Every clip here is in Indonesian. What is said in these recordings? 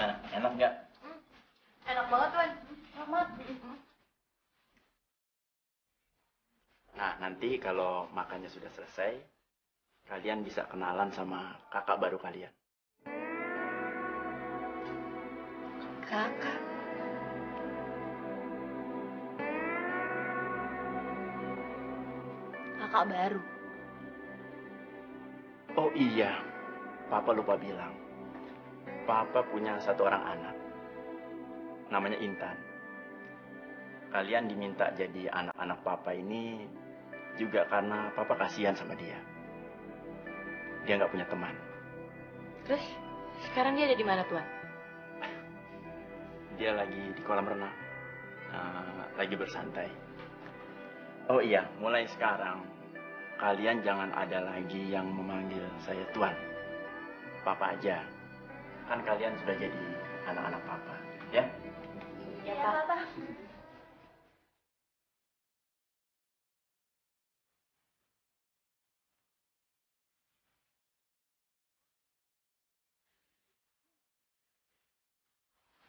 Gimana? Enak nggak? Enak banget, Tuan. Selamat. Nah, nanti kalau makannya sudah selesai, kalian bisa kenalan sama kakak baru kalian. Kakak. Kakak baru. Oh iya, Papa lupa bilang. Papa punya satu orang anak. Namanya Intan. Kalian diminta jadi anak-anak Papa ini juga karena Papa kasihan sama dia. Dia nggak punya teman. Terus, sekarang dia ada di mana, Tuan? Dia lagi di kolam renang. Lagi bersantai. Oh iya, mulai sekarang kalian jangan ada lagi yang memanggil saya Tuan. Papa aja. Kan kalian sudah jadi anak-anak Papa, ya? Iya, Papa.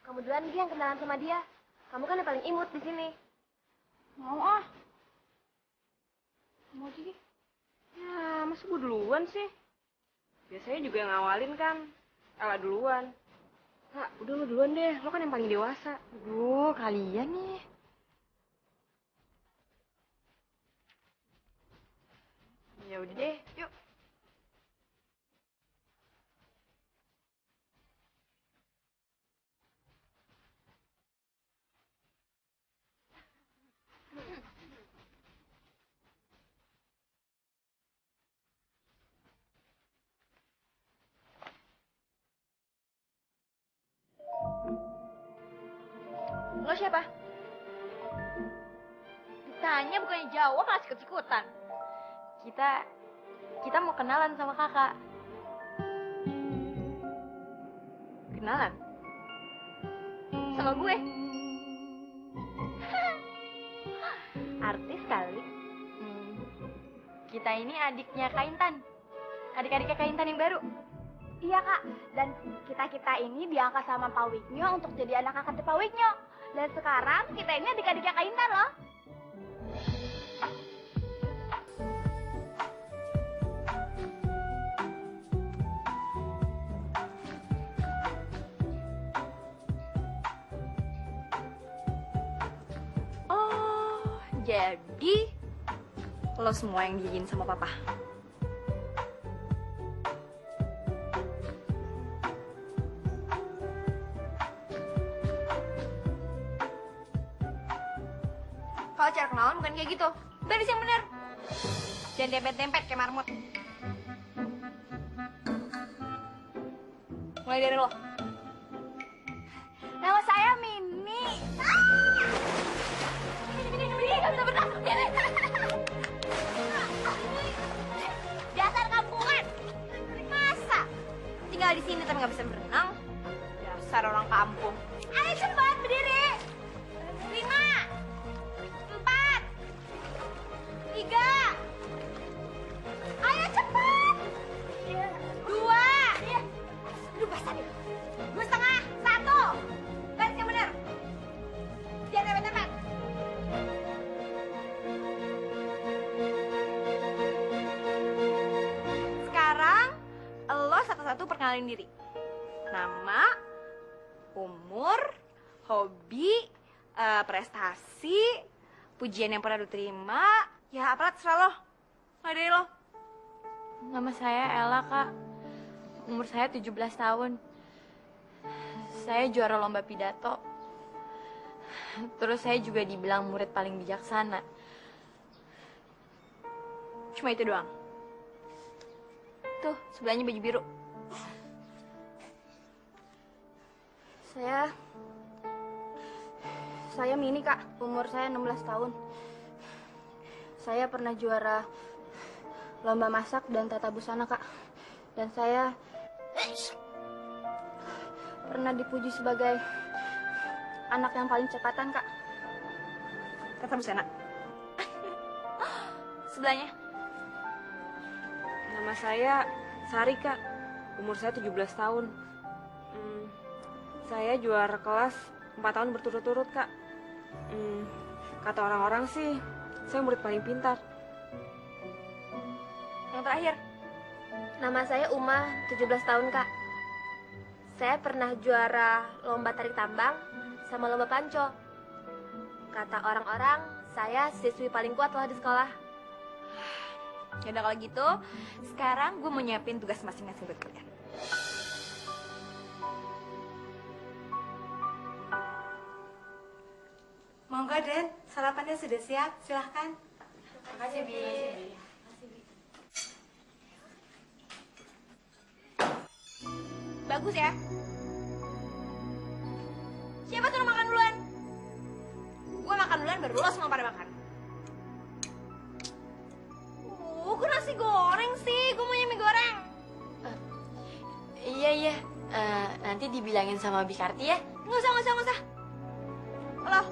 Kamu duluan Gi yang kenalan sama dia. Kamu kan yang paling imut di sini. Mau ah. Mau aja Gi. Ya, masa gue duluan sih? Biasanya juga yang ngawalin kan. Ella duluan. Kak, udah lu duluan deh. Lo kan yang paling dewasa. Aduh, kalian nih. Ya udah deh, yuk. Lo siapa? Ditanya bukannya jawab malah sikut-sikutan. Kita mau kenalan sama kakak. Kenalan? Sama gue. Artis kali. Kita ini adiknya Kak Intan. Adik-adiknya Kak Intan yang baru. Iya kak, dan kita ini diangkat sama Pak Wiknyo untuk jadi anak angkat Pak Wiknyo. Dan sekarang kita ini adik-adiknya Kak Intan loh. Oh, jadi lo semua yang diizinin sama papa. Kalau cara kenalan bukan kayak gitu. Baris yang bener. Jangan dempet-dempet kayak marmut. Mulai dari lo. Nama saya Mini. Mini, gak bisa berenang. Dasar kampungan. Masa? Tinggal di sini tapi gak bisa berenang. Dasar orang kampung. Ayo cepat berdiri. 5, 4, 3. Ayo cepat. 2. Aduh basah deh. 2,5, 1. Baris yang bener. Jangan dempet-dempet. Sekarang lo satu-satu perkenalin diri. Nama, umur, hobi, prestasi, pujian yang pernah lo terima, ya apalah terserah lo. Mulai dari lo. Nama saya Ella, Kak. Umur saya 17 tahun. Saya juara lomba pidato. Terus saya juga dibilang murid paling bijaksana. Cuma itu doang. Tuh, sebelahnya baju biru. Saya Mini kak, umur saya 16 tahun. Saya pernah juara lomba masak dan tata busana kak. Dan saya pernah dipuji sebagai anak yang paling cepatan kak. Tata busana. Sebelahnya. Nama saya Sari, Kak. Umur saya 17 tahun. Saya juara kelas 4 tahun berturut-turut, Kak. Kata orang-orang sih, saya murid paling pintar. Yang terakhir. Nama saya Uma, 17 tahun, Kak. Saya pernah juara lomba tarik tambang sama lomba panco. Kata orang-orang, saya siswi paling kuat lah di sekolah. Yaudah kalau gitu, sekarang gue mau nyiapin tugas masing-masing buat kalian. Monggo, Den. Sarapannya sudah siap. Silahkan. Makasih, Bi. Bagus ya. Siapa suruh makan duluan? Gue makan duluan baru lo semua pada makan. Kok nasi goreng sih? Gue maunya mie goreng. Iya. Nanti dibilangin sama Bikarti ya. Nggak usah. Lo.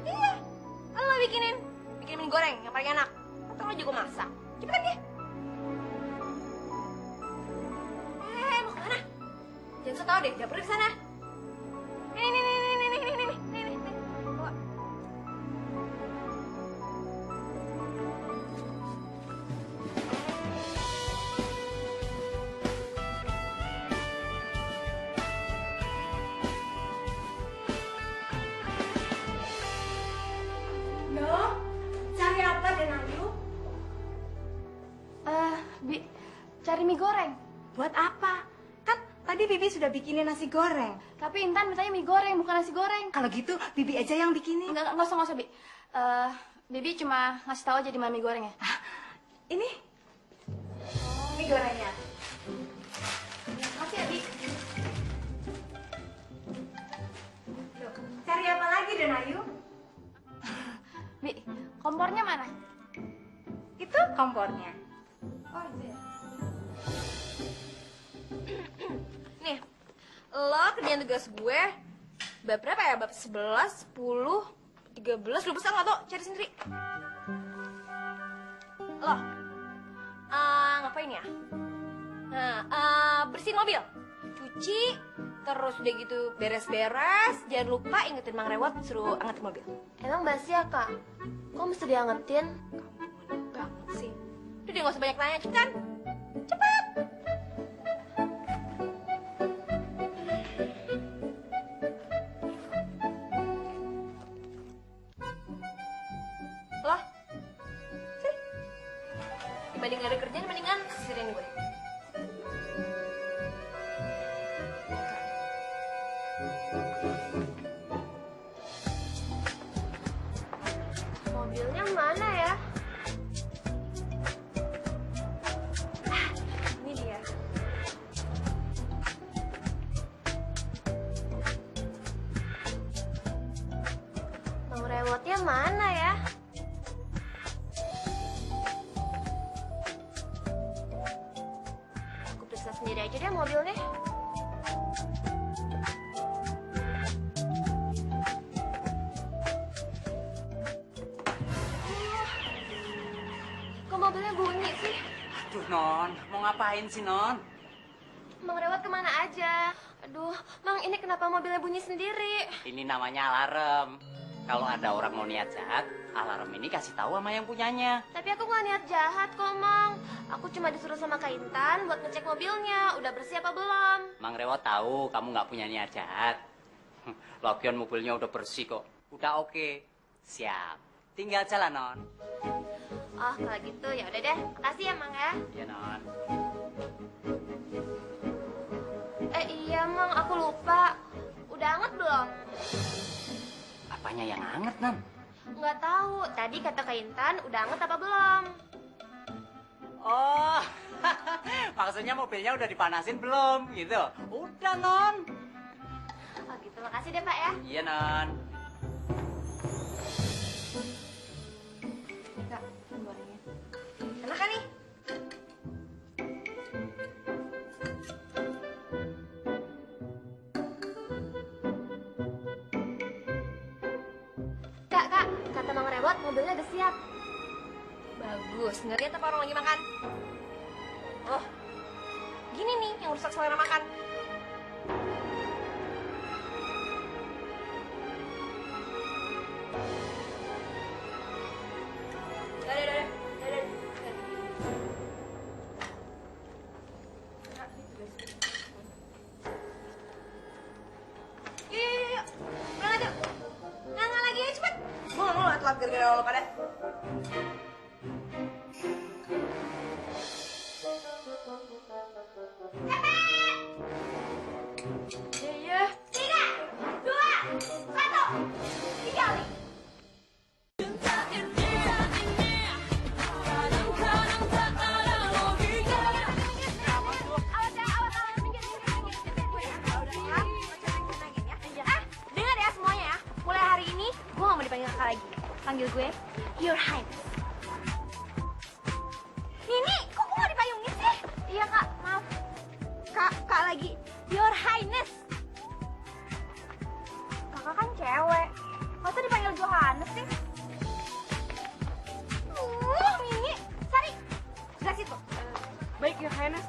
Iya. Lo bikinin mie goreng yang paling enak. Atau lo juga masak. Cepetan ya. Mau kemana? Jangan so tau deh, dapurnya di sana. Ini. Bawa. Loh, cari apa, Den Ayu? Bi, cari mie goreng. Buat apa? Kan tadi Bibi sudah bikinin nasi goreng. Tapi Intan mintanya mie goreng, bukan nasi goreng. Kalau gitu, Bibi aja yang bikinin. Enggak usah, Bi. Bibi cuma ngasih tahu aja di mana mie goreng ya. Ini mie gorengnya. Makasih ya, Bi. Loh, cari apa lagi, Den Ayu? Bi, kompornya mana? Itu kompornya. Oh, itu ya. Nih, lo kerjaan tugas gue bab berapa ya? Bab 11, 10, 13, lu besar nggak tau? Cari sendiri. Lo, ngapain ya? Nah, bersihin mobil, cuci, terus udah gitu beres-beres. Jangan lupa ingetin Mang Rewot suruh angetin mobil. Emang basi ya, Kak? Kok mesti diangetin? Kamu banget sih. Udah deh, nggak usah banyak nanya, cepetan. Cepet. Loh, sini. Dibanding gak ada kerjaan, mendingan sisirin gue. Mobilnya mana ya? Ini dia. Bang Rewotnya mana ya? Aku periksa sendiri aja deh mobilnya. Kok mobilnya bunyi sih? Aduh, Non. Mau ngapain sih, Non? Bang Rewot kemana aja? Aduh, Mang, ini kenapa mobilnya bunyi sendiri? Ini namanya alarm. Kalau ada orang mau niat jahat, alarm ini kasih tahu sama yang punyanya. Tapi aku nggak niat jahat kok, Mang. Aku cuma disuruh sama Kak Intan buat ngecek mobilnya. Udah bersih apa belum? Mang Rewo tahu kamu nggak punya niat jahat. Lagian mobilnya udah bersih kok. Udah oke. Siap. Tinggal jalan, Non. Oh, kalau gitu ya udah deh. Makasih ya, Mang ya. Iya, Non. Iya, Mang, aku lupa. Udah anget belum? Apanya yang anget, Non? Nggak tahu. Tadi kata Kak Intan udah anget apa belum? Oh, maksudnya mobilnya udah dipanasin belum? Gitu. Udah, Non. Oh gitu, makasih deh Pak ya. Iya, Non. Kak, gorengnya. Enak kan nih? Kak, kata Mang Rewot mobilnya udah siap. Bagus, nggak lihat apa orang lagi makan? Oh, gini nih yang rusak selera makan. Dadah. Yuk. Berangkat yuk. Nggak lagi ya, cepet. Gue nggak mau telat gara-gara lo pada. Iya. 3, 2, 1. Tinggal nih. Dengar ya semuanya ya. Mulai hari ini gue gak mau dipanggil kakak lagi. Panggil gue Your Highness. Nini, kok gue gak dipayungin sih? Iya kak, maaf. Kak lagi. Your Highness. Kakak kan cewek. Masa dipanggil Johannes sih? Nini. Sari, jelasin tuh. Baik, Your Highness.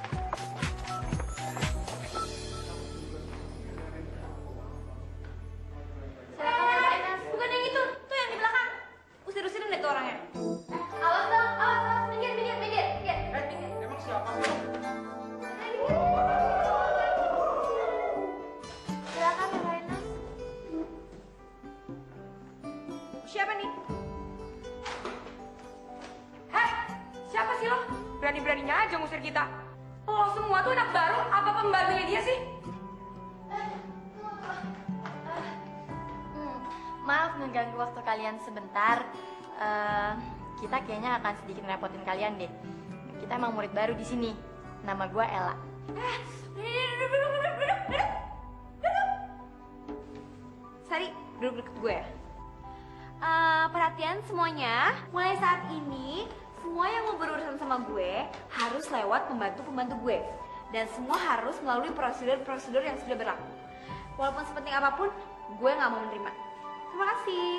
Bukan yang itu, tuh yang di belakang. Usir-usirin deh tuh orangnya. Awas dong, awas. Minggir. Emang siapa sih? Silakan, Rainas. Siapa nih? Hei, siapa sih lo? Berani-beraninya aja ngusir kita. Lo semua tuh anak baru, apa pembantunya dia sih? Maaf mengganggu waktu kalian sebentar. Kita kayaknya akan sedikit ngerepotin kalian deh. Kita emang murid baru di sini. Nama gue Ella. Duduk. Sari, duduk deket gue ya. Perhatian semuanya, mulai saat ini semua yang mau berurusan sama gue harus lewat pembantu-pembantu gue. Dan semua harus melalui prosedur-prosedur yang sudah berlaku. Walaupun sepenting apapun, gue gak mau menerima. Terima kasih.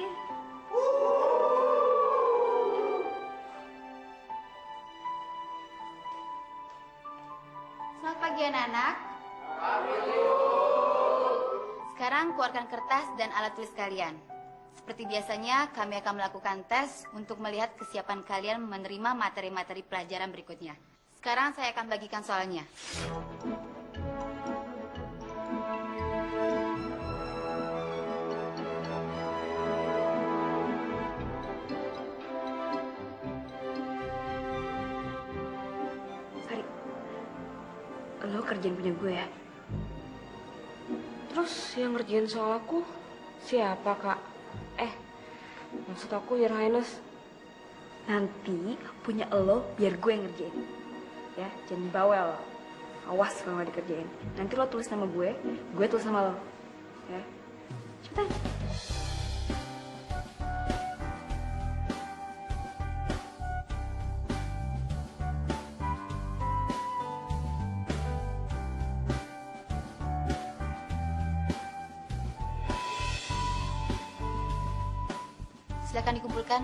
Selamat pagi anak-anak. Sekarang keluarkan kertas dan alat tulis kalian. Seperti biasanya, kami akan melakukan tes untuk melihat kesiapan kalian menerima materi-materi pelajaran berikutnya. Sekarang saya akan bagikan soalnya. Sari, lo kerjaan punya gue ya? Terus yang ngerjain soal aku siapa, Kak? Maksud aku Your Highness. Nanti punya lo biar gue yang ngerjain. Ya, jangan bawel. Awas kalau nggak dikerjain. Nanti lo tulis nama gue tulis nama lo. Ya, cepetan. Silakan dikumpulkan.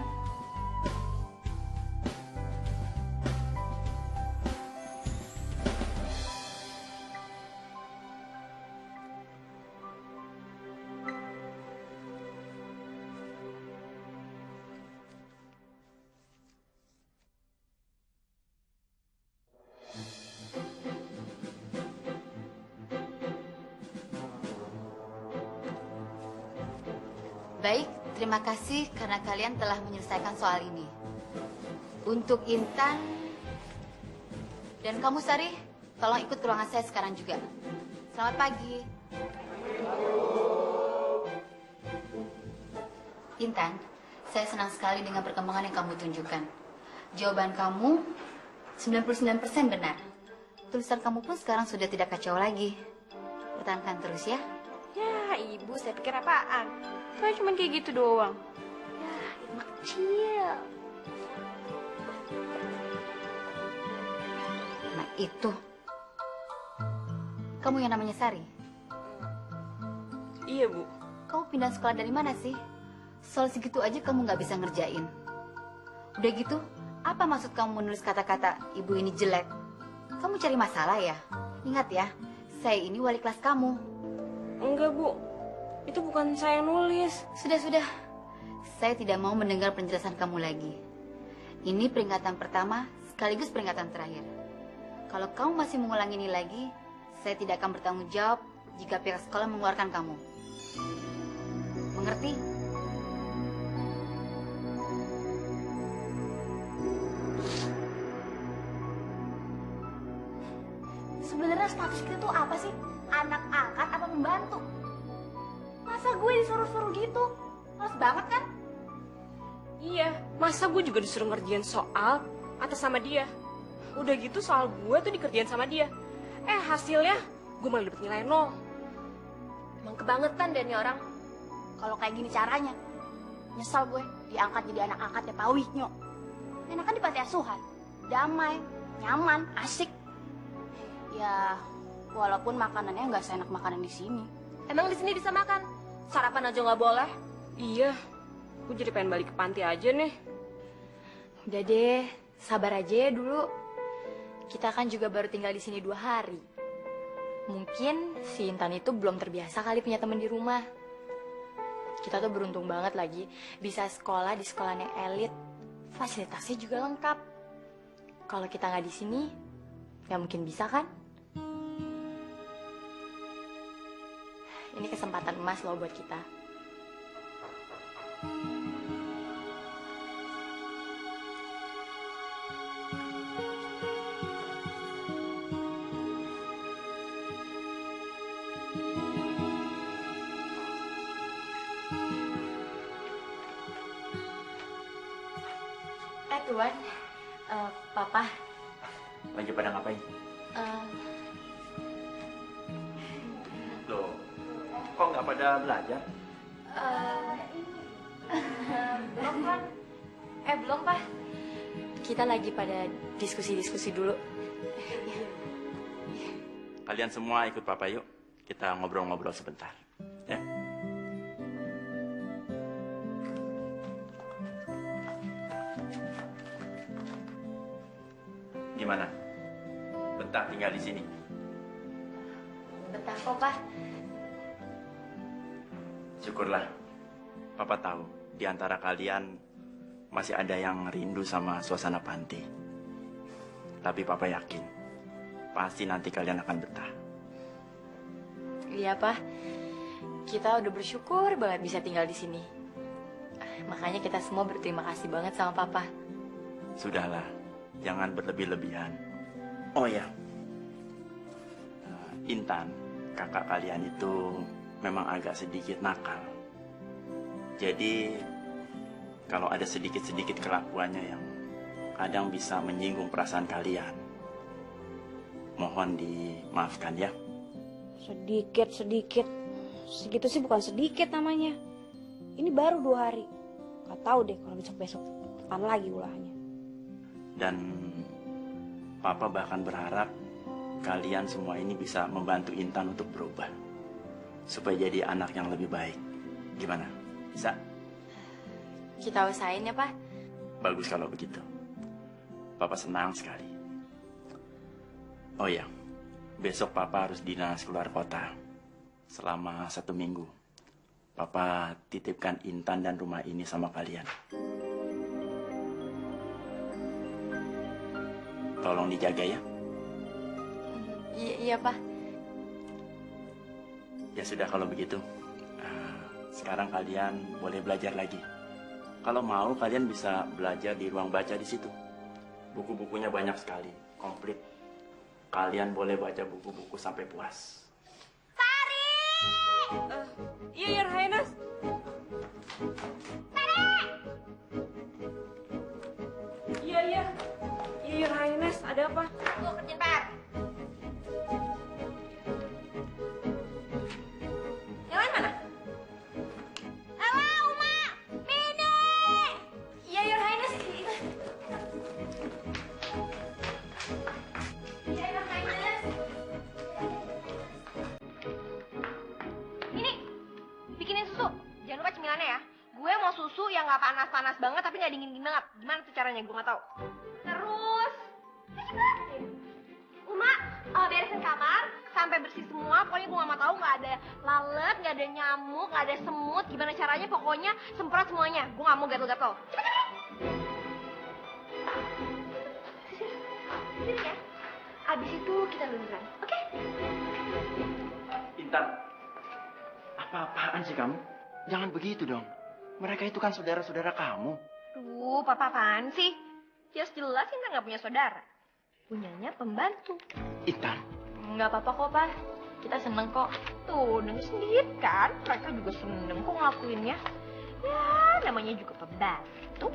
Baik, terima kasih karena kalian telah menyelesaikan soal ini. Untuk Intan dan kamu Sari, tolong ikut ke ruangan saya sekarang juga. Selamat pagi. Intan, saya senang sekali dengan perkembangan yang kamu tunjukkan. Jawaban kamu 99% benar. Tulisan kamu pun sekarang sudah tidak kacau lagi. Pertahankan terus ya. Ya, ibu, saya pikir apaan? Soalnya cuma kayak gitu doang. Ya, itu mah kecil. Nah itu. Kamu yang namanya Sari? Iya, Bu. Kamu pindah sekolah dari mana sih? Soal segitu aja kamu nggak bisa ngerjain. Udah gitu, apa maksud kamu menulis kata-kata ibu ini jelek? Kamu cari masalah ya? Ingat ya, saya ini wali kelas kamu. Enggak, Bu. Itu bukan saya yang nulis. Sudah. Saya tidak mau mendengar penjelasan kamu lagi. Ini peringatan pertama sekaligus peringatan terakhir. Kalau kamu masih mengulangi ini lagi, saya tidak akan bertanggung jawab jika pihak sekolah mengeluarkan kamu. Mengerti? Sebenarnya status kita tuh apa sih? Anak angkat apa pembantu? Masa gue disuruh-suruh gitu? Males banget kan? Iya, masa gue juga disuruh ngerjain soal atas sama dia. Udah gitu soal gue tuh dikerjain sama dia. Hasilnya gue malah dapet nilai 0. Emang kebangetan deh nih orang. Kalau kayak gini caranya, nyesal gue diangkat jadi anak angkatnya Pak Wisnyo. Enakan di panti asuhan, damai, nyaman, asik. Ya, walaupun makanannya nggak seenak makanan di sini. Emang di sini bisa makan? Sarapan aja nggak boleh? Iya, gue jadi pengen balik ke panti aja nih. Udah deh, sabar aja ya dulu. Kita kan juga baru tinggal di sini 2 hari. Mungkin si Intan itu belum terbiasa kali punya temen di rumah. Kita tuh beruntung banget lagi bisa sekolah di sekolah yang elit. Fasilitasnya juga lengkap. Kalau kita nggak di sini, ya mungkin bisa kan? Ini kesempatan emas loh buat kita. Tuan, Papa. Lagi pada ngapain? Loh, kok nggak pada belajar? Belum kan? Belum Pak. Kita lagi pada diskusi-diskusi dulu. Kalian semua ikut Papa yuk. Kita ngobrol-ngobrol sebentar. Ya. Gimana? Betah tinggal di sini? Betah kok, Pak. Syukurlah. Papa tahu di antara kalian masih ada yang rindu sama suasana panti. Tapi Papa yakin pasti nanti kalian akan betah. Iya, Pak. Kita udah bersyukur banget bisa tinggal di sini. Makanya kita semua berterima kasih banget sama Papa. Sudahlah, jangan berlebih-lebihan. Oh ya, Intan, kakak kalian itu memang agak sedikit nakal. Jadi, kalau ada sedikit-sedikit kelakuannya yang kadang bisa menyinggung perasaan kalian, mohon dimaafkan ya. Sedikit. Segitu sih bukan sedikit namanya. Ini baru 2 hari. Gak tahu deh kalau besok-besok kapan lagi ulahnya. Dan Papa bahkan berharap kalian semua ini bisa membantu Intan untuk berubah. Supaya jadi anak yang lebih baik. Gimana? Bisa? Kita usahain ya, Pak. Bagus kalau begitu. Papa senang sekali. Oh ya, besok Papa harus dinas keluar kota. Selama 1 minggu. Papa titipkan Intan dan rumah ini sama kalian. Tolong dijaga ya. Iya, Pak. Ya sudah kalau begitu. Sekarang kalian boleh belajar lagi. Kalau mau kalian bisa belajar di ruang baca di situ. Buku-bukunya banyak sekali, komplit. Kalian boleh baca buku-buku sampai puas. Iya, Your Highness. Iya, Your Highness. Ada apa? Aku kerjaan PR. Yang lain mana? Halo, Uma! Mini! Iya, Your Highness. Iya, Your Highness. Ini, bikinin susu. Jangan lupa cemilannya ya. Gue mau susu yang nggak panas-panas banget tapi nggak dingin-dingin banget. Gimana tuh caranya? Gue nggak tahu. Terus, cuma beresin kamar sampai bersih semua. Pokoknya gue gak mau tahu nggak ada lalat, nggak ada nyamuk, nggak ada semut. Gimana caranya? Pokoknya semprot semuanya. Gue gak mau gatel-gatel. Sini ya. Abis itu kita luluran, oke? Intan, apa-apaan sih kamu? Jangan begitu dong. Mereka itu kan saudara-saudara kamu. Duh, papa apaan sih? Jelas Intan nggak punya saudara. Punyanya pembantu. Intan, Nggak apa-apa kok, Pak. Kita seneng kok. Tuh, denger sendiri kan? Mereka juga seneng kok ngelakuinnya. Ya, namanya juga pembantu.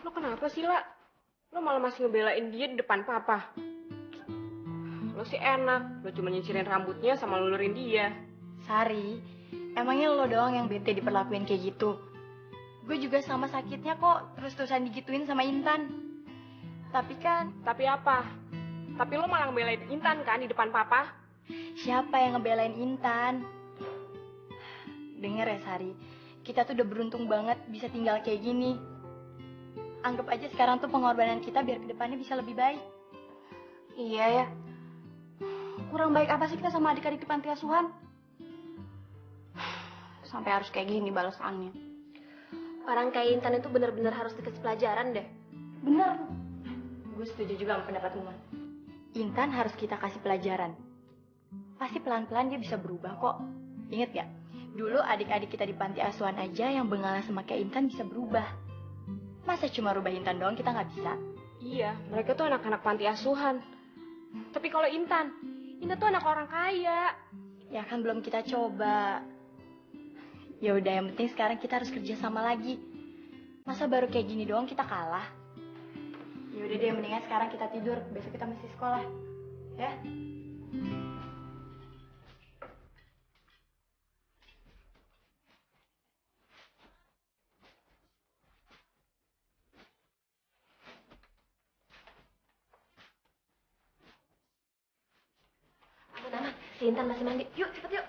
Lo kenapa sih, La? Lo malah masih ngebelain dia di depan papa. Lo sih enak, lo cuma nyisirin rambutnya sama lulurin dia. Sari, emangnya lo doang yang bete diperlakuin kayak gitu? Gue juga sama sakitnya kok terus-terusan digituin sama Intan. Tapi kan, Tapi apa? Tapi lo malah ngebelain Intan kan di depan papa? siapa yang ngebelain Intan? Denger ya Sari, kita tuh udah beruntung banget bisa tinggal kayak gini. Anggap aja sekarang tuh pengorbanan kita biar kedepannya bisa lebih baik. Iya ya. Kurang baik apa sih kita sama adik-adik di panti asuhan? Sampai harus kayak gini balasannya. Orang kayak Intan itu bener-bener harus dikasih pelajaran deh. Bener. Gue setuju juga sama pendapat Uma. Intan harus kita kasih pelajaran. Pasti pelan-pelan dia bisa berubah kok. Ingat gak? Dulu adik-adik kita di panti asuhan aja yang bengalan sama kayak Intan bisa berubah. Masa cuma rubah Intan doang kita nggak bisa? Iya, mereka tuh anak-anak panti asuhan. Tapi kalau Intan tuh anak orang kaya. Ya kan belum kita coba. Ya udah yang penting sekarang kita harus kerja sama lagi. Masa baru kayak gini doang kita kalah? Ya udah deh mendingan sekarang kita tidur, besok kita mesti sekolah. Ya? Aman, si Intan masih mandi. Yuk, cepet yuk.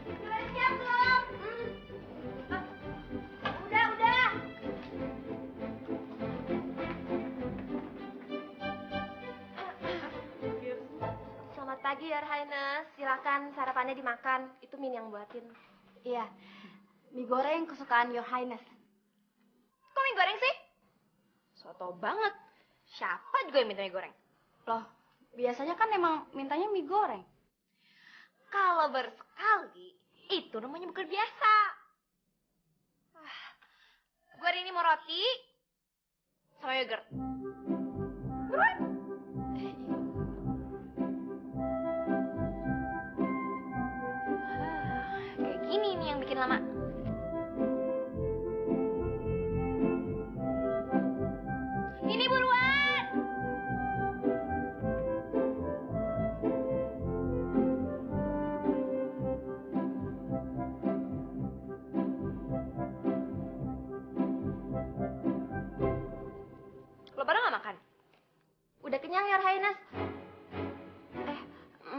Udah siap belum? Udah. Selamat pagi, Your Highness. Silakan sarapannya dimakan. Itu Min yang buatin. Iya. Mie goreng kesukaan Your Highness. Kok mie goreng sih? Soto banget. Siapa juga yang minta mie goreng? Loh, biasanya kan emang mintanya mie goreng. Kalau bersekali, itu namanya bukan biasa. Gue hari ini mau roti sama yogurt. Buruan. Kayak gini nih yang bikin lama. Ini buruan. Lo pada nggak makan? Udah kenyang, Your Highness?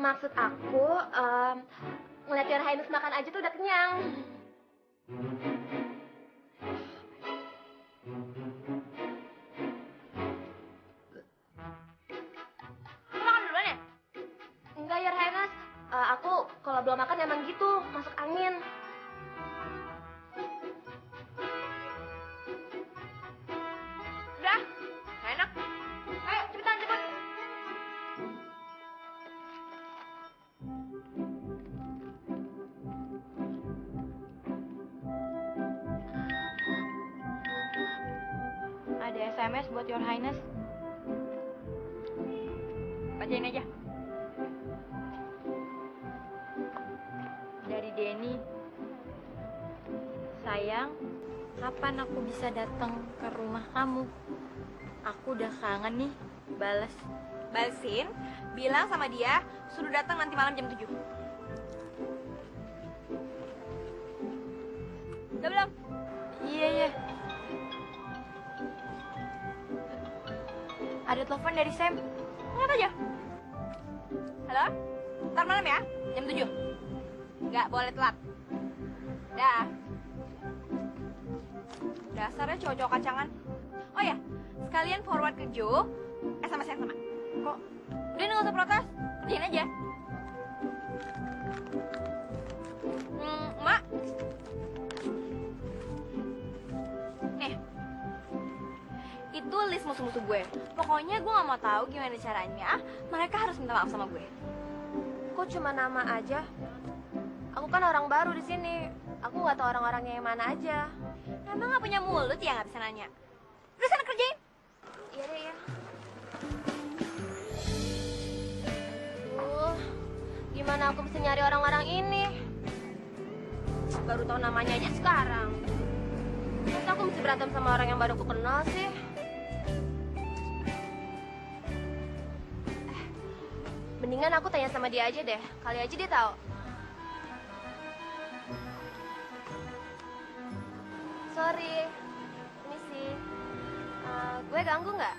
Maksud aku, ngeliat Your Highness makan aja tuh udah kenyang. Lo makan duluan ya? kalau belum makan emang gitu, masuk angin. Udah, gak enak. Ayo, cepetan, cepet. Ada SMS buat Your Highness. Bacain aja. Dari Denny. Sayang, kapan aku bisa datang ke rumah kamu? Aku udah kangen nih. Balas. Balesin, bilang sama dia, suruh datang nanti malam jam 7. Udah belum? Iya, iya. Ada telepon dari Sam. Angkat aja. Halo? Ntar malam ya, jam 7. Nggak boleh telat. Dah. Dasarnya cowok-cowok kacangan. Oh ya, sekalian forward ke Joe SMS yang sama. Kok? Udah nggak usah protes, kerjain aja. Mak. Nih. Itu list musuh-musuh gue. Pokoknya gue gak mau tahu gimana caranya mereka harus minta maaf sama gue. Kok cuma nama aja? Aku kan orang baru di sini. Aku nggak tahu orang-orangnya yang mana aja. Emang gak punya mulut ya gak bisa nanya? Udah sana kerjain. Iya deh ya. Gimana aku bisa nyari orang-orang ini? Baru tahu namanya aja sekarang. Masa aku mesti berantem sama orang yang baru aku kenal sih? Mendingan aku tanya sama dia aja deh. Kali aja dia tahu. Sorry, permisi. Gue ganggu nggak?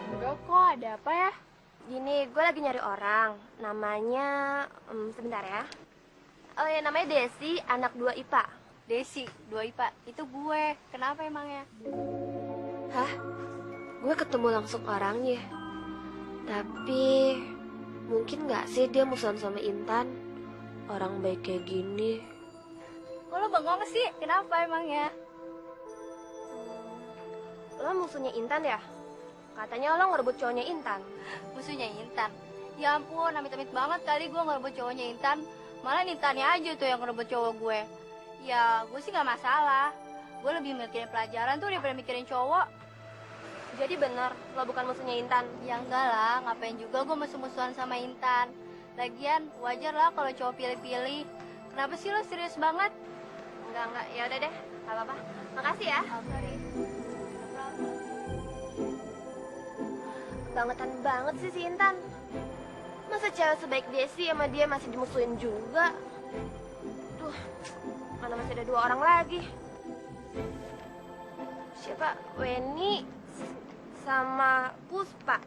Enggak kok, ada apa ya? Gini, gue lagi nyari orang. Namanya, sebentar ya. Oh ya, namanya Desi, anak 2 IPA. Desi, 2 IPA. Itu gue. Kenapa emangnya? Hah? Gue ketemu langsung orangnya. Tapi, mungkin nggak sih dia musuhan sama Intan? Orang baik kayak gini. Kok lo bengong sih? Kenapa emangnya? Lo musuhnya Intan ya? Katanya lo ngerebut cowoknya Intan. Musuhnya Intan. Ya ampun, amit-amit banget kali gue ngerebut cowoknya Intan. Malah Intannya aja tuh yang ngerebut cowok gue. Ya, gue sih gak masalah. Gue lebih mikirin pelajaran tuh daripada mikirin cowok. Jadi bener, lo bukan musuhnya Intan. Ya enggak lah, ngapain juga gue musuh-musuhan sama Intan. Lagian, wajar lah kalau cowok pilih-pilih. Kenapa sih lo serius banget? Enggak, ya udah deh, gak apa-apa. Makasih ya. Oh, sorry. Kebangetan banget sih si Intan. Masa cewek sebaik Desi sama dia masih dimusuhin juga? Duh, mana masih ada 2 orang lagi. Siapa? Weni sama Puspa.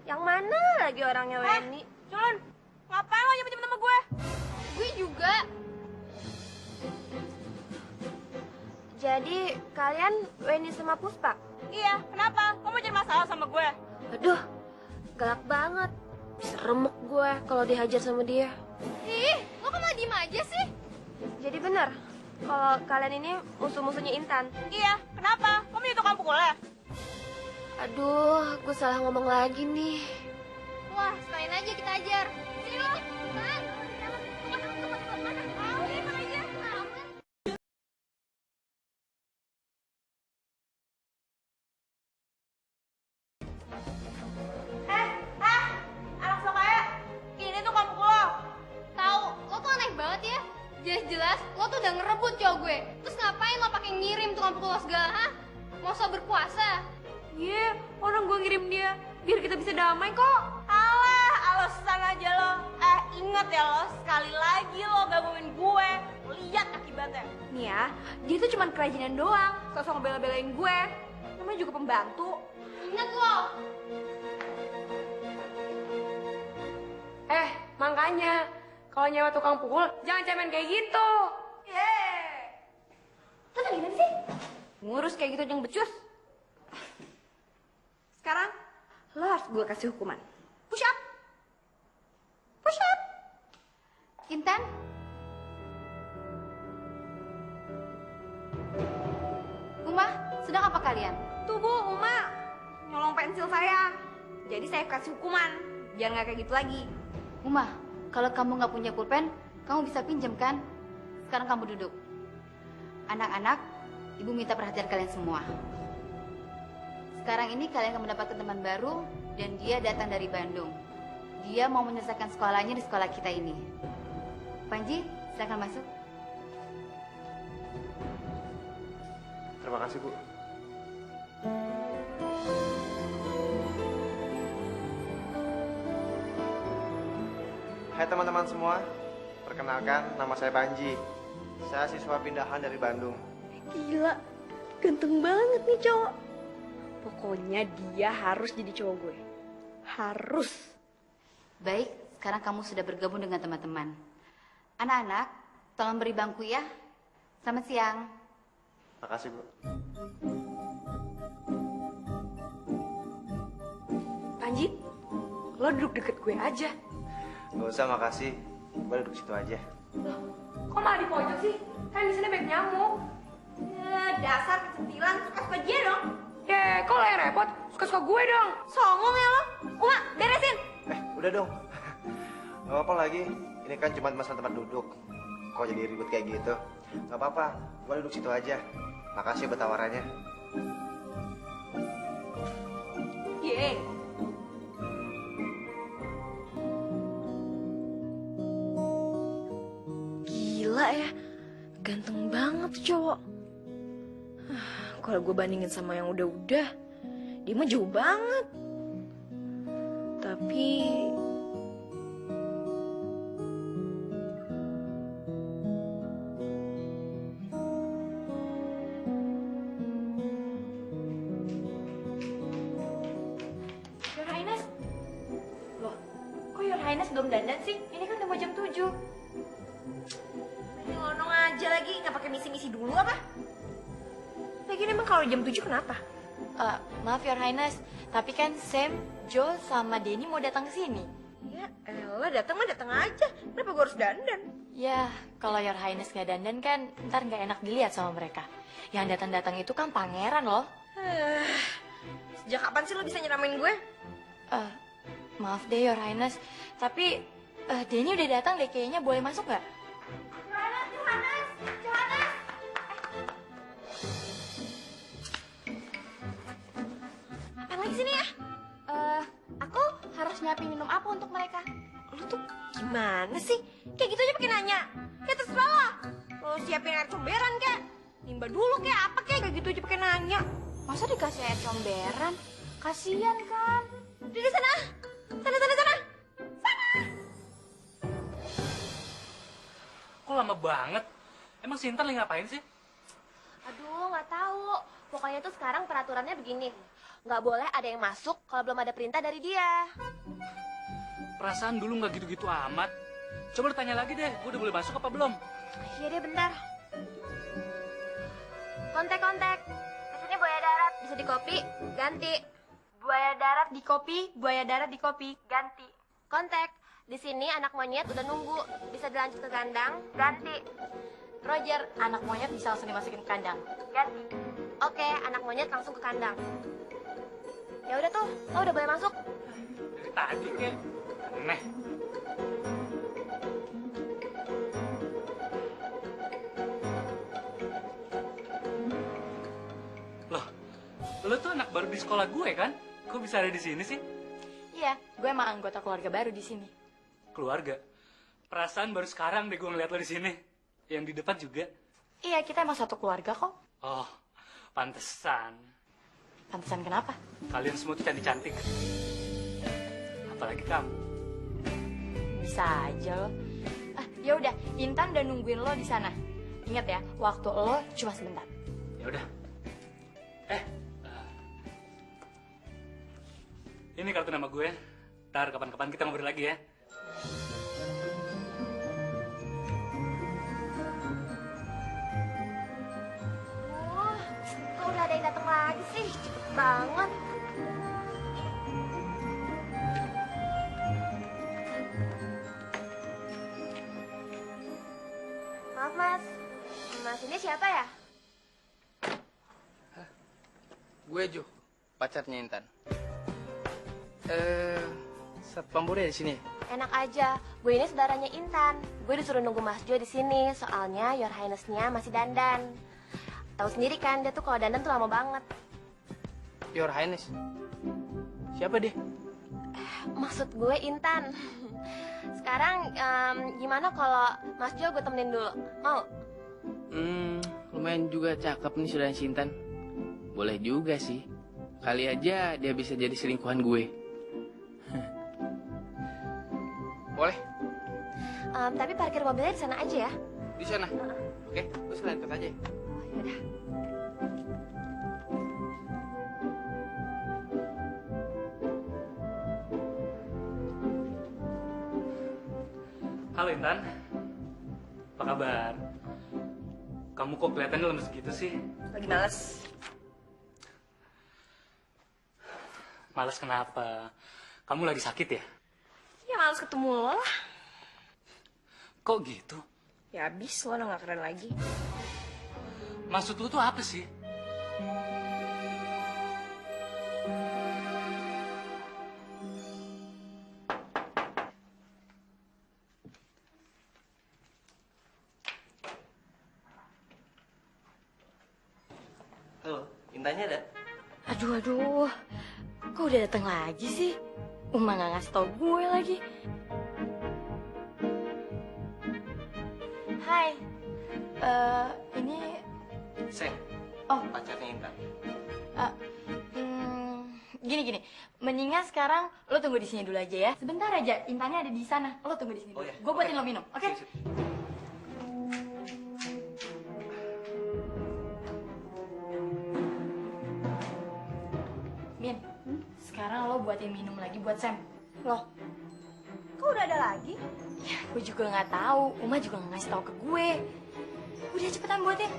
Yang mana lagi orangnya Weni? Culun, ngapain lo nyebut-nyebut nama gue? Gue juga. Jadi kalian Weni sama Puspa? Iya, kenapa? Lo mau jadi masalah sama gue? Aduh, galak banget. Bisa remuk gue kalau dihajar sama dia. Ih, lo kok malah diem aja sih? Jadi benar, kalau kalian ini musuh-musuhnya Intan. Iya, kenapa? Lo mau tukang pukulnya? Aduh, gue salah ngomong lagi nih. Wah, sekalian aja kita ajar. Sini lo, kan? Tunggu, mana? Ini mana aja? Anak so kaya, ini tuh kamu lo. Tahu, lo tuh aneh banget ya. Jelas-jelas lo tuh udah ngerebut cowok gue. Terus ngapain lo pakai ngirim tukang pukul lo segala, ha? Mau so berpuasa? Iya, orang gue ngirim dia biar kita bisa damai kok. Alah, alasan aja lo. Ingat ya lo, sekali lagi lo gabungin gue. Lihat akibatnya. Nih ya, dia tuh cuma kerajinan doang. Sosok ngebela-belain gue. Namanya juga pembantu. Ingat lo. Makanya, kalau nyewa tukang pukul, jangan cemen kayak gitu. Lo tuh gimana sih? Ngurus kayak gitu yang becus. Sekarang, lo harus gue kasih hukuman. Push up. Push up. Sedang apa kalian? Tuh Bu, Uma nyolong pensil saya. Jadi saya kasih hukuman, biar nggak kayak gitu lagi. Uma, kalau kamu nggak punya pulpen, kamu bisa pinjam kan? Sekarang kamu duduk. Anak-anak, ibu minta perhatian kalian semua. Sekarang ini kalian akan mendapatkan teman baru dan dia datang dari Bandung. Dia mau menyelesaikan sekolahnya di sekolah kita ini. Panji, silakan masuk. Terima kasih, Bu. Hai teman-teman semua, perkenalkan nama saya Panji. Saya siswa pindahan dari Bandung. Gila, ganteng banget nih cowok. Pokoknya dia harus jadi cowok gue. Harus. Baik, sekarang kamu sudah bergabung dengan teman-teman. Anak-anak, tolong beri bangku ya. Selamat siang. Makasih, Bu. Panji, lo duduk deket gue aja. Gak usah, makasih. Gue duduk situ aja. Kok malah di pojok sih? Kan di sini banyak nyamuk. Dasar kecentilan, suka-suka dia dong. Ya, kok lo yang repot? Suka-suka gue dong. Songong ya lo. Uma, beresin. Udah dong. Gak apa-apa lagi. Ini kan cuma masalah tempat duduk. Kok jadi ribut kayak gitu? Gak apa-apa. Gue duduk situ aja. Makasih buat tawarannya. Yeay. Gila ya, ganteng banget tuh cowok. Kalau gue bandingin sama yang udah-udah, dia mah jauh banget. Tapi Your Highness. Loh, kok Your Highness belum dandan sih? Ini kan udah mau jam 7. Ini ngonong aja lagi, nggak pakai misi-misi dulu apa? lagian emang kalau jam 7 kenapa? Maaf Your Highness, tapi kan Sam, Joel, sama Denny mau datang ke sini. Ya elah, datang mah datang aja. Kenapa gue harus dandan? Ya, kalau Your Highness nggak dandan kan ntar nggak enak dilihat sama mereka. Yang datang-datang itu kan pangeran loh. Sejak kapan sih lo bisa nyeramain gue? Maaf deh Your Highness, tapi Denny udah datang deh, kayaknya boleh masuk nggak? Apa lagi sini ya? Aku harus nyiapin minum apa untuk mereka? Lo tuh gimana sih? Kayak gitu aja pakai nanya. Ya terserah lah. Lo siapin air comberan kek. Nimba dulu kek, apa kek. Kayak gitu aja pakai nanya. Masa dikasih air comberan? Kasian kan? Di sana. Sana. Kok lama banget? Emang si Intan lagi ngapain sih? Aduh, nggak tahu. Pokoknya tuh sekarang peraturannya begini. Nggak boleh ada yang masuk kalau belum ada perintah dari dia. Perasaan dulu nggak gitu-gitu amat. Coba lu tanya lagi deh, gue udah boleh masuk apa belum? Iya deh, bentar. Kontek. Di sini buaya darat, bisa di kopi, ganti. Buaya darat di kopi, buaya darat di kopi, ganti. Kontek. Di sini anak monyet udah nunggu, bisa dilanjut ke kandang, ganti. Roger, anak monyet bisa langsung dimasukin ke kandang, ganti. Oke, anak monyet langsung ke kandang. Ya udah tuh, lo udah boleh masuk. Dari tadi kek. Aneh. Loh, lo tuh anak baru di sekolah gue kan? Kok bisa ada di sini sih? Iya, gue emang anggota keluarga baru di sini. Keluarga? Perasaan baru sekarang deh gue ngeliat lo di sini. Yang di depan juga. Iya, kita emang satu keluarga kok. Oh, pantesan. Pantesan kenapa? Kalian semua tuh cantik-cantik. Apalagi kamu. Bisa aja lo. Ya udah, Intan udah nungguin lo di sana. Ingat ya, waktu lo cuma sebentar. Ya udah. Ini kartu nama gue. Ntar kapan-kapan kita ngobrol lagi ya. Kok udah ada yang datang lagi sih? Cepet banget. Maaf mas, mas ini siapa ya? Gue Jo, pacarnya Intan. Satpam Budi di sini. Enak aja, gue ini saudaranya Intan. Gue disuruh nunggu Mas Jo di sini, soalnya Your Highness-nya masih dandan. Tahu sendiri kan, dia tuh kalau dandan tuh lama banget. Your Highness. Siapa dia? Maksud gue Intan. Sekarang gimana kalau Mas Jo gue temenin dulu? Mau? Lumayan juga cakep nih saudaranya si Intan. Boleh juga sih. Kali aja dia bisa jadi selingkuhan gue. Boleh? Tapi parkir mobilnya di sana aja ya. Di sana. Oke, gue selanjut aja. Yaudah. Halo Intan, apa kabar? Kamu kok kelihatannya lemes gitu sih? Lagi males. Males kenapa? Kamu lagi sakit ya? Ya males ketemu lo lah. Kok gitu? Ya abis lo udah gak keren lagi. Maksud lu tuh apa sih? Halo, Intannya ada? Aduh. Kok udah datang lagi sih? Uma gak ngasih tau gue lagi. Hai. Ini... Sen. Oh. Pacarnya Intan. Gini. Mendingan sekarang lo tunggu di sini dulu aja ya. Sebentar aja, Intannya ada di sana. Lo tunggu di sini dulu. Oh, ya. Gue buatin lo minum, oke? Sip. Min, sekarang lo buatin minum lagi buat Sam. Loh, kok udah ada lagi? Ya, gue juga nggak tahu. Uma juga nggak ngasih tahu ke gue. Udah cepetan buatin.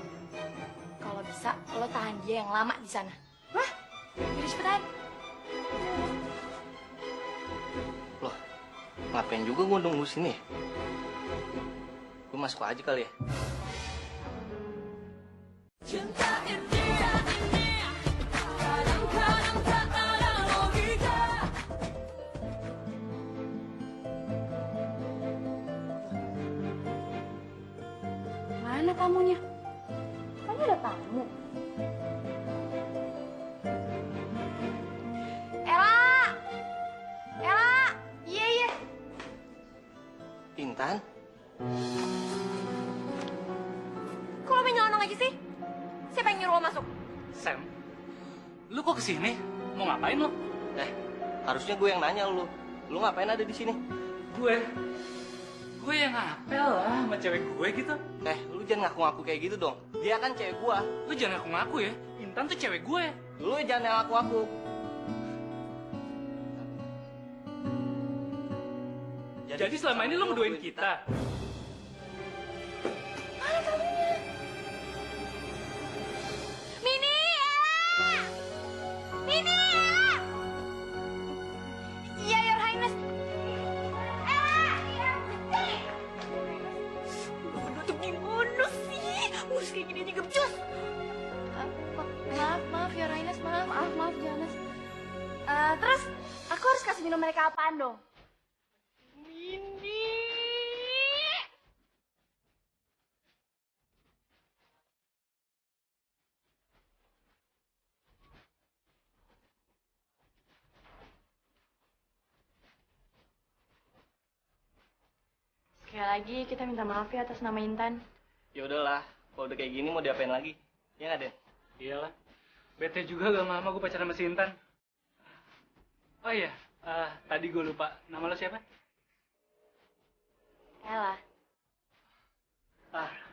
Kalau bisa, lo tahan dia yang lama di sana. Wah, udah cepetan. Loh, ngapain juga gue nunggu sini? Gue masuk aja kali ya. Mana tamunya? Katanya ada tamu. Ella, iya. Intan? Kok lo main nyelonong aja sih? Siapa yang nyuruh lo masuk? Sam, lu kok kesini? Mau ngapain lo? Harusnya gue yang nanya lu. Lu ngapain ada di sini? Gue yang ngapel lah sama cewek gue gitu. Lu jangan ngaku-ngaku kayak gitu dong. Dia kan cewek gua. Lu jangan ngaku-ngaku ya. Intan tuh cewek gue. Lu jangan ngaku-ngaku. Jadi selama ini lu ngeduain kita. Mini! Mini! Iya, Your Highness. Lu berdua tuh gimana sih? Ngurus kayak gini aja gak becus. Maaf, Your Highness, maaf, Johannes. Terus, aku harus kasih minum mereka apaan dong? Sekali lagi kita minta maaf ya atas nama Intan. Ya udahlah, kalau udah kayak gini mau diapain lagi? Ya nggak, Den? Iyalah. Bete juga gak lama gue pacaran sama si Intan. Oh iya, tadi gue lupa. Nama lo siapa? Ella.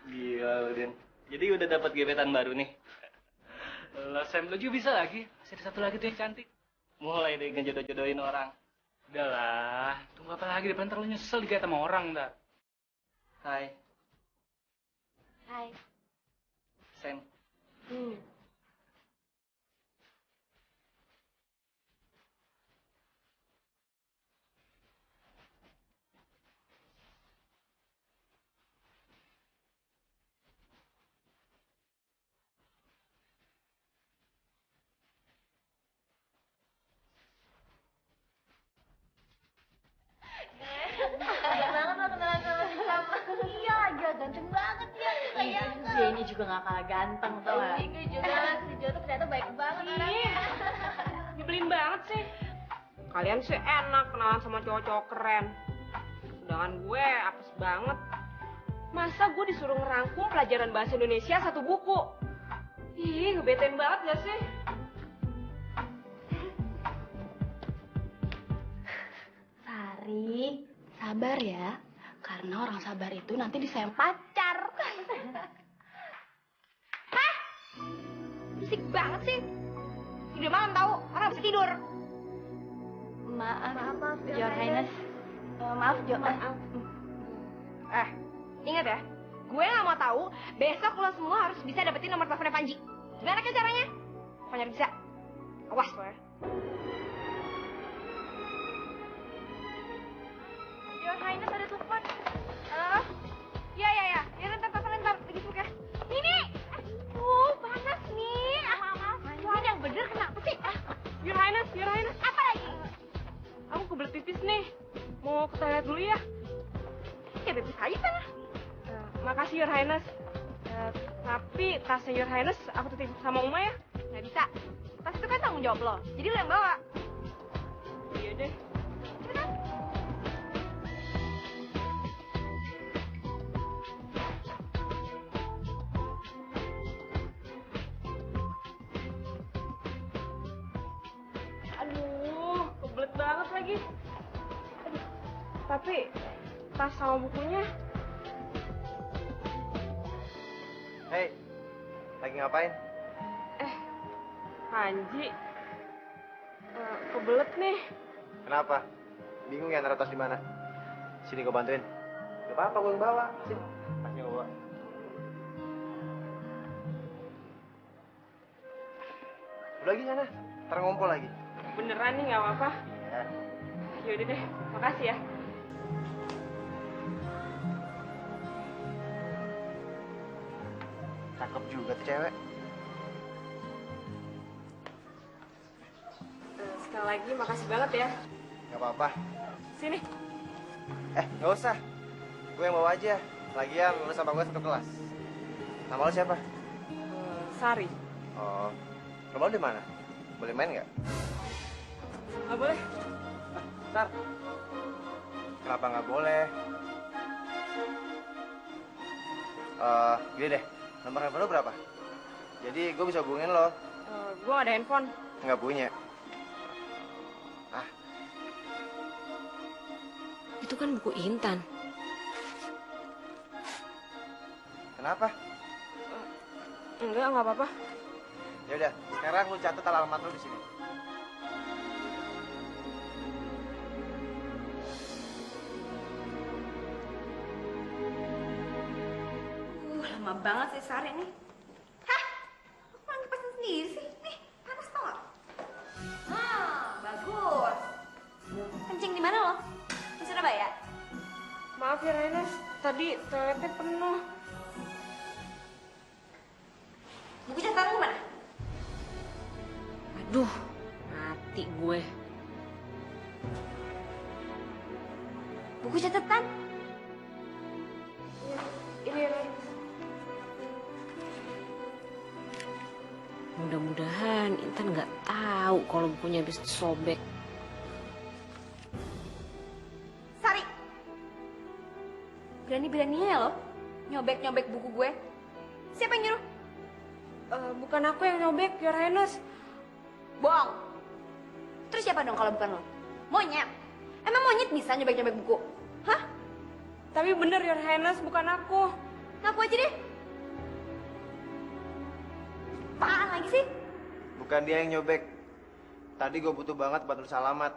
Gila lo, Den. Jadi udah dapat gebetan baru nih. Lo Sam, lo juga bisa lagi. Masih ada satu lagi tuh yang cantik. Mulai deh ngejodoh-jodohin orang. Udahlah, tunggu apa lagi? Depan ntar lo nyesel digait sama orang, ntar. Hai, Hai. Sam. juga gak kalah ganteng tau gak? Gue juga, si Jo tuh ternyata baik banget orangnya. Nyebelin banget sih. Kalian sih enak kenalan sama cowok-cowok keren. Sedangkan gue apes banget. Masa gue disuruh ngerangkum pelajaran bahasa Indonesia 1 buku? Ih, ngebetain banget gak sih? Sari, sabar ya. Karena orang sabar itu nanti disayang pacar. Hah? Berisik banget sih. Udah malam tahu, orang bisa tidur. Maaf, Your Highness. Maaf, Jo. Ingat ya, gue gak mau tahu besok lo semua harus bisa dapetin nomor teleponnya Panji. Gimana kan caranya? Pokoknya bisa. Awas lo ya. Your Highness ada telepon. Halo? Iya. Ya ntar lagi sibuk ya. Ini, panas nih. Maaf. Ini yang bener kenapa sih? Your Highness. Apa lagi? Aku kebelet pipis nih. Mau ke toilet dulu ya? Ya bebas aja sana. Makasih Your Highness. Tapi tasnya Your Highness aku titip sama Uma ya? Gak bisa. Tas itu kan tanggung jawab lo. Jadi lo yang bawa. Iya deh. Cepetan. Aduh, kebelet banget lagi. Aduh, tapi tas sama bukunya. Hei, lagi ngapain? Panji, kebelet nih. Kenapa? Bingung ya naruh tas di mana? Sini gue bantuin. Gak apa-apa, gue yang bawa. Sini, tasnya gue bawa. Udah lagi sana, ntar ngumpul lagi. Beneran nih nggak apa-apa? Ya. Yaudah deh, makasih ya. Cakep juga tuh cewek. Sekali lagi makasih banget ya. Gak apa-apa. Sini. Gak usah. Gue yang bawa aja. Lagian lu sama gue satu kelas. Nama lu siapa? Sari. Oh, rumah lu di mana? Boleh main nggak? Nggak boleh. Ntar. Kenapa nggak boleh? Gini deh. Nomor handphone lu berapa? Jadi gue bisa hubungin lo. Gue nggak ada handphone. Nggak punya. Itu kan buku Intan. Kenapa? Enggak apa-apa. Ya udah, sekarang lu catat alamat lu di sini. Lama banget sih Sari nih. Hah? Aku malah ngepesin sendiri sih. Nih, panas tau gak? Bagus. Kencing di mana lo? Di Surabaya? Maaf ya Renes, tadi toiletnya penuh. Buku catatan mana? Aduh, mati gue. Buku catatan? Ini Renes. Mudah-mudahan Intan nggak tahu kalau bukunya habis disobek. Sari! Berani-beraninya ya lo nyobek-nyobek buku gue. Siapa yang nyuruh? Bukan aku yang nyobek, ya Renes. Bohong. Terus siapa dong kalau bukan lo? Monyet. Emang monyet bisa nyobek-nyobek buku? Hah? Tapi bener ya Renes, bukan aku. Ngaku aja deh. Apaan lagi sih? Bukan dia yang nyobek. Tadi gue butuh banget buat nulis alamat.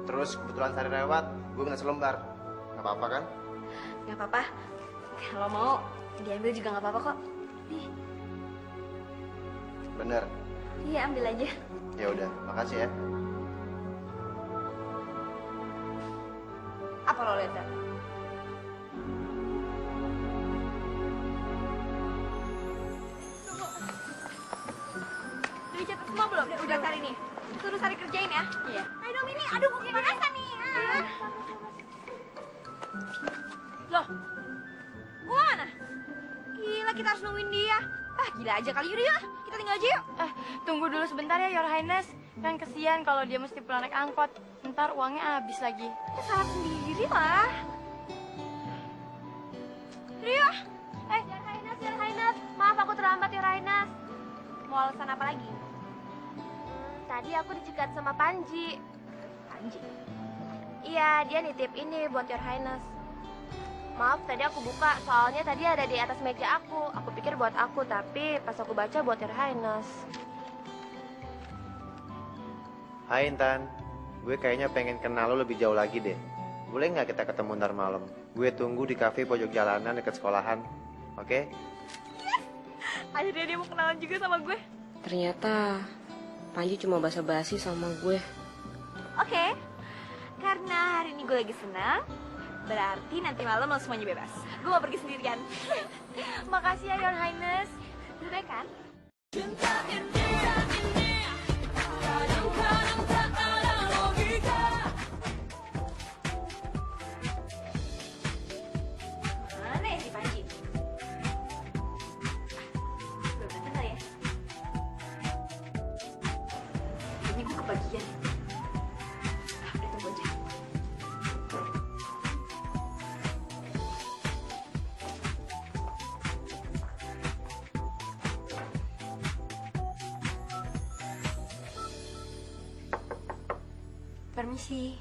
Terus kebetulan Sari lewat, gue minta selembar. Gak apa-apa kan? Gak apa-apa. Kalau mau diambil juga gak apa-apa kok. Nih. Bener. Iya, ambil aja. Ya udah, makasih ya. Apa lo lihat? Udah dicatat semua belum? Udah Sari nih. Suruh Sari kerjain ya. Iya. Ayo dong ini, aduh gue kepanasan nih. Loh, gua mana? Gila, kita harus nungguin dia. Ah, gila aja kali. Yaudah ya, kita tinggal aja yuk. Tunggu dulu sebentar ya, Your Highness. Kan kesian kalau dia mesti pulang naik angkot. Ntar uangnya habis lagi. Ya, salah sendiri lah. Rio. Your Highness. Maaf aku terlambat, Your Highness. Mau alasan apa lagi? Tadi aku dicegat sama Panji. Panji. Iya, dia nitip ini buat Your Highness. Maaf, tadi aku buka, soalnya tadi ada di atas meja aku. Aku pikir buat aku, tapi pas aku baca buat Your Highness. Hai Intan, gue kayaknya pengen kenal lo lebih jauh lagi deh. Boleh nggak kita ketemu ntar malam? Gue tunggu di kafe pojok jalanan dekat sekolahan, oke? Akhirnya dia mau kenalan juga sama gue. Ternyata Panji cuma basa-basi sama gue. Oke. Karena hari ini gue lagi senang, berarti nanti malam lo semuanya bebas. Gue mau pergi sendirian. Makasih ya, Your Highness. Lebih baik kan? Mana ya si Panji? Belum datang kali ya? Kayaknya gue kebagian. Udah tunggu aja. Permisi.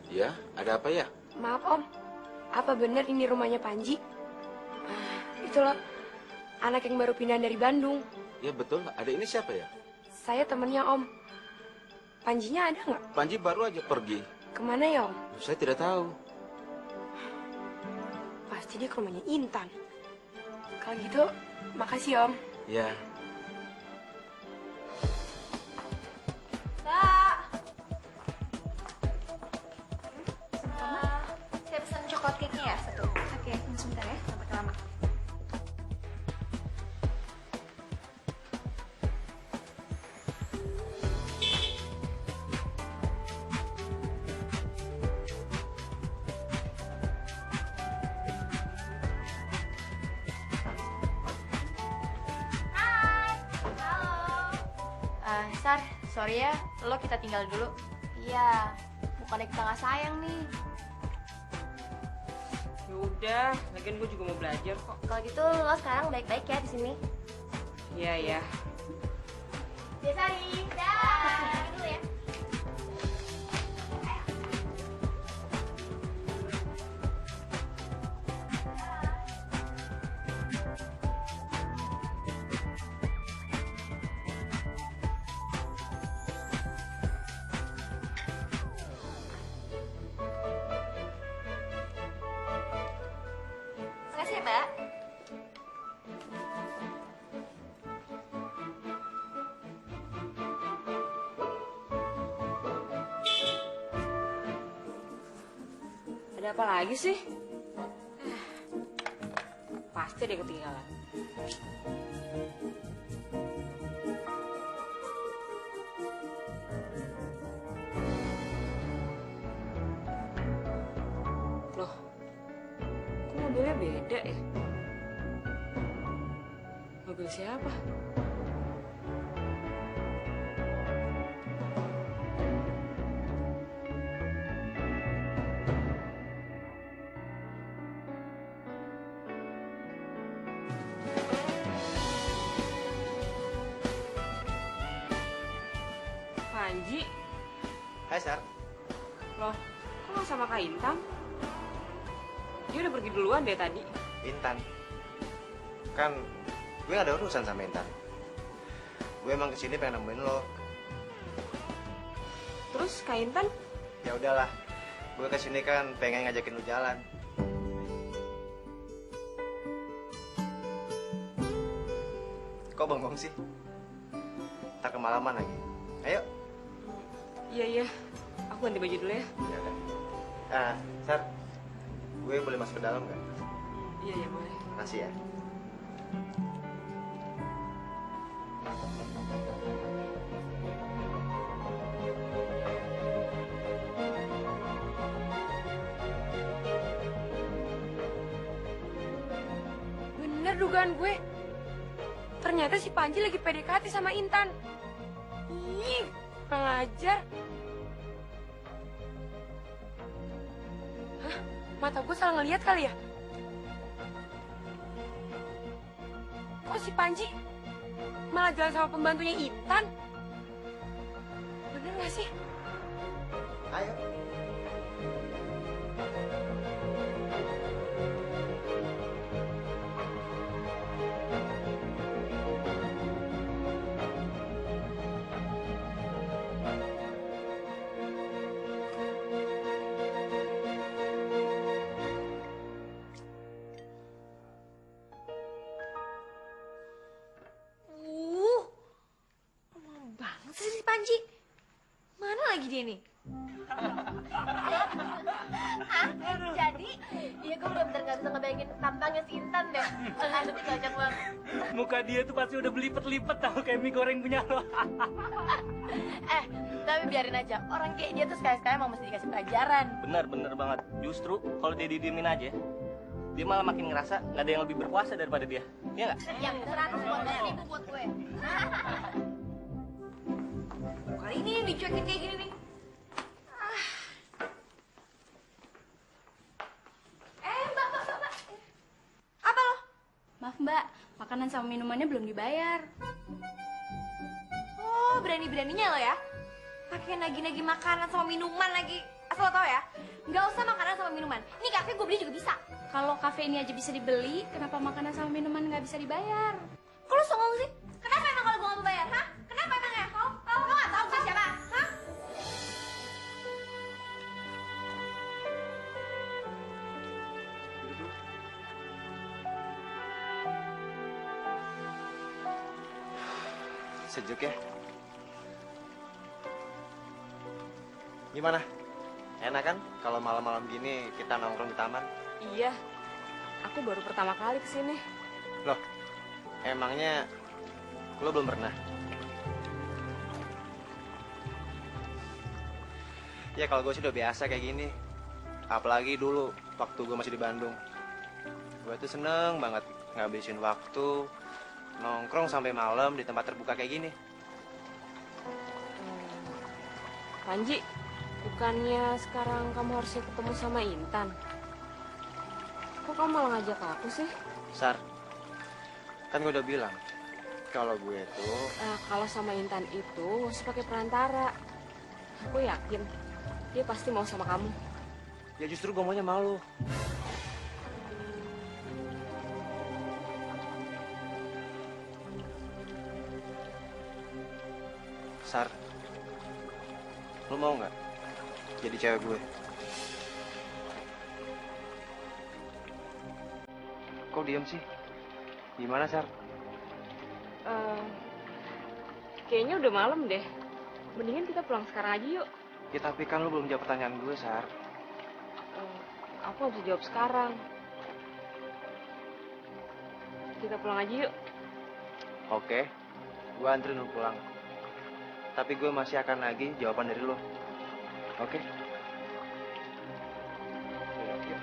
Ya, ada apa ya? Maaf Om, apa benar ini rumahnya Panji? Itu loh, anak yang baru pindah dari Bandung. Ya betul, ada ini siapa ya? Saya temennya Om. Panjinya ada nggak? Panji baru aja pergi. Kemana ya Om? Saya tidak tahu. Pasti dia ke rumahnya Intan. Kalau gitu, makasih Om. Ya, Saya pesan coklat cake-nya ya, satu. Oke, tunggu sebentar ya, sampai lama. Sar, sorry ya, lo kita tinggal dulu. Iya, bukannya kita nggak sayang nih. Ya udah, lagian gue juga mau belajar kok. Kalau gitu lo sekarang baik-baik ya di sini. Iya ya. Biasa nih. Dah. Dulu ya. Makasih ya, Mbak. Ada apa lagi sih? Pasti ada yang ketinggalan. Loh, kok mobilnya beda ya? Mobil siapa? Panji? Hai Sar, Loh, kok nggak sama Kak Intan? Dia udah pergi duluan deh tadi. Intan. Kan gue gak ada urusan sama Intan. Gue emang kesini pengen nemuin lo. Terus Kak Intan? Ya udahlah, gue kesini kan pengen ngajakin lo jalan. Kok bengong sih? Tak kemalaman lagi. Ayo. Iya, aku ganti baju dulu ya. Ya udah. Sar, gue boleh masuk ke dalam nggak? Iya, boleh. Makasih ya. bener dugaan gue. Ternyata si Panji lagi PDKT sama Intan. Ih, kurang ajar. Hah? Mata gue salah ngeliat kali ya? Kok si Panji malah jalan sama pembantunya Intan? Bener gak sih? Ayo. Lama banget sih si Panji. Mana lagi dia nih? Jadi, iya gue bener-bener gak bisa ngebayangin tampangnya si Intan deh. Nanti kocak banget. Muka dia tuh pasti udah belipet-lipet tau kayak mie goreng punya lo. Tapi biarin aja. Orang kayak dia tuh sekali-sekali emang mesti dikasih pelajaran. Bener banget. Justru kalau dia didiemin aja, dia malah makin ngerasa nggak ada yang lebih berkuasa daripada dia. Iya nggak? Yang 100 buat gue. Kali ini yang dicuekin kayak gini nih. Mbak. Apa lo? Maaf mbak, makanan sama minumannya belum dibayar. Oh, berani-beraninya lo ya? Pakai nagih-nagih makanan sama minuman lagi. Asal lo tau ya, nggak usah makanan sama minuman. Ini kafe gue beli juga bisa. Kalau kafe ini aja bisa dibeli, kenapa makanan sama minuman nggak bisa dibayar? Kok lo songong sih? Kenapa emang kalau gue nggak mau bayar, hah? Kenapa emang ya? Lo nggak tahu gue siapa, hah? Sejuk ya. Gimana? Enak kan kalau malam-malam gini kita nongkrong di taman? Iya, aku baru pertama kali kesini. Loh, emangnya lo belum pernah? Ya kalau gue sih udah biasa kayak gini. Apalagi dulu waktu gue masih di Bandung. Gue tuh seneng banget ngabisin waktu nongkrong sampai malam di tempat terbuka kayak gini. Panji, bukannya sekarang kamu harusnya ketemu sama Intan? Kok kamu malah ngajak aku sih? Sar, kan gue udah bilang kalau gue tuh Kalau sama Intan itu nggak usah pakai perantara. Aku yakin dia pasti mau sama kamu. ya justru gue maunya malu. Sar, lo mau nggak jadi cewek gue? Kok diem sih? Gimana, Sar? Kayaknya udah malam deh. Mendingan kita pulang sekarang aja yuk. Ya tapi kan lo belum jawab pertanyaan gue, Sar. Aku nggak bisa jawab sekarang. Kita pulang aja yuk. Oke, gue anterin lo pulang. Tapi gue masih akan nagih jawaban dari lo. Oke? Yuk.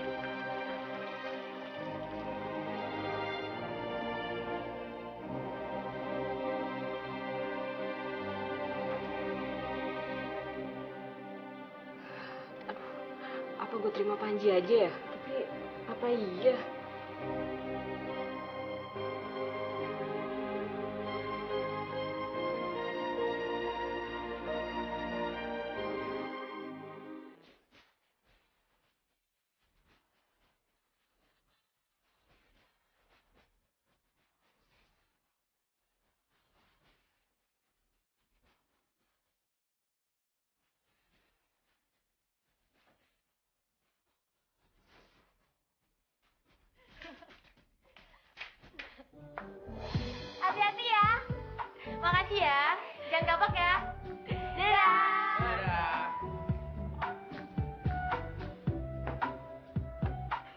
Apa gue terima Panji aja ya? Tapi apa iya? Hati-hati ya. Makasih ya. Jangan gabak ya. Dadah.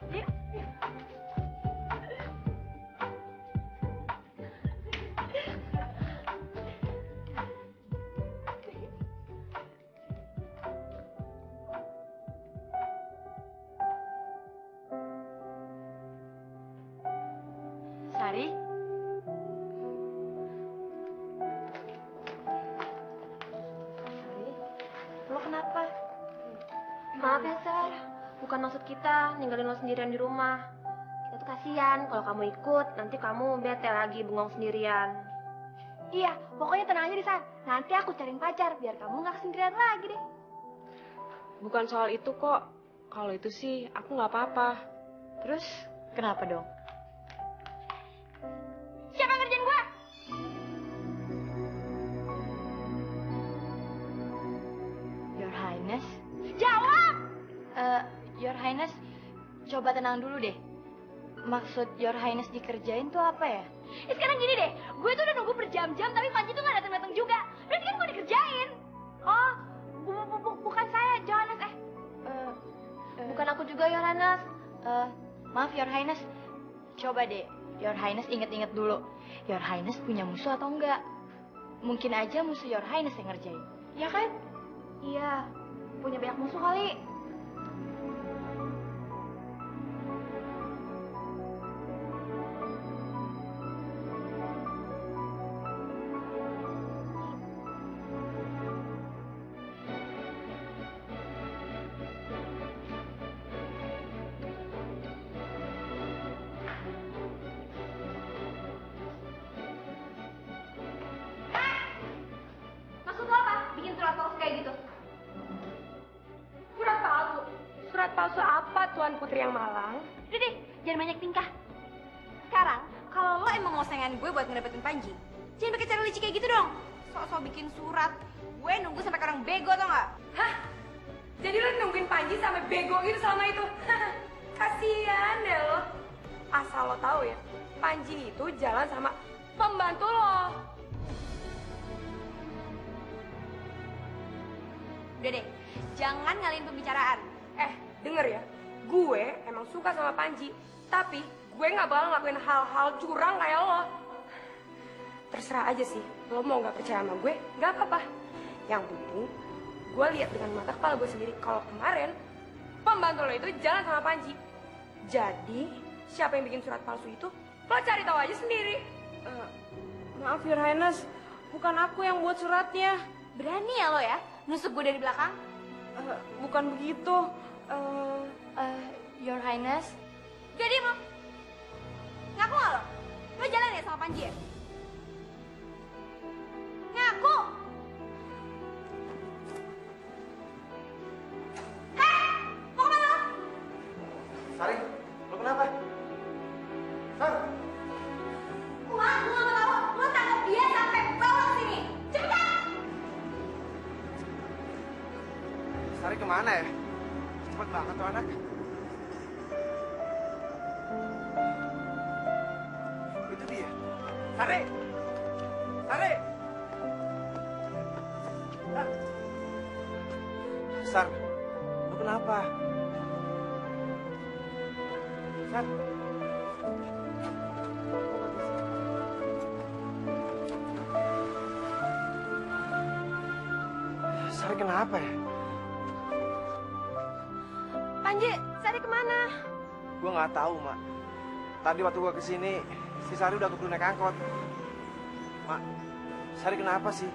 Yuk. Maaf ya, Sar. Bukan maksud kita ninggalin lo sendirian di rumah. Kita tuh kasihan kalau kamu ikut, nanti kamu bete lagi bengong sendirian. Iya, pokoknya tenang aja di sana. Nanti aku cariin pacar biar kamu nggak sendirian lagi deh. Bukan soal itu kok. Kalau itu sih aku nggak apa-apa. Terus kenapa dong? Siapa yang ngerjain gue? Your Highness? Jawab! Your Highness, coba tenang dulu deh. Maksud Your Highness dikerjain tuh apa ya? Sekarang gini deh, gue tuh udah nunggu berjam-jam tapi Panji tuh gak datang-datang juga. Berarti kan gue dikerjain. Oh, bukan saya, Johannes. Bukan aku juga, Your Highness. Maaf, Your Highness. Coba deh, Your Highness inget-inget dulu. Your Highness punya musuh atau enggak? Mungkin aja musuh Your Highness yang ngerjain. Ya kan? Iya, punya banyak musuh kali. Maksud lo apa? Bikin surat palsu kayak gitu? Surat palsu? Surat palsu apa, Tuan Putri yang malang? Udah deh, jangan banyak tingkah. Sekarang, kalau lo emang mau saingan gue buat ngedapetin Panji, jangan pakai cara licik kayak gitu dong. Sok-sok bikin surat, gue nunggu sampai orang bego tau gak? Hah? Jadi lo nungguin Panji sampai bego gitu selama itu? Kasian deh lo. Asal lo tahu ya, Panji itu jalan sama pembantu lo. Udah deh, jangan ngalihin pembicaraan. Denger ya, gue emang suka sama Panji, tapi gue gak bakal ngelakuin hal-hal curang kayak lo. Terserah aja sih, lo mau gak percaya sama gue, gak apa-apa. Yang penting, gue lihat dengan mata kepala gue sendiri kalau kemarin pembantu lo itu jalan sama Panji. Jadi, siapa yang bikin surat palsu itu, lo cari tahu aja sendiri. Maaf Your Highness, bukan aku yang buat suratnya. Berani ya lo ya, nusuk gue dari belakang? Bukan begitu. Your Highness? Gak diem lo. Ngaku gak lo? Lo jalan ya sama Panji ya? Ngaku! Hei! Mau kemana lo? Sari, lo kenapa? Sar, Gue gak mau tau. Lo tangkap dia sampai bawah sini. Cepetan! Sari kemana ya? Cepet banget tuh anak. Itu dia. Sari! Sari! Sar, lo kenapa? Sar. Sari kenapa ya? Panji, Sari kemana? Gue nggak tahu, Mak. Tadi waktu gue kesini, si Sari udah keburu naik angkot. Mak, Sari kenapa sih?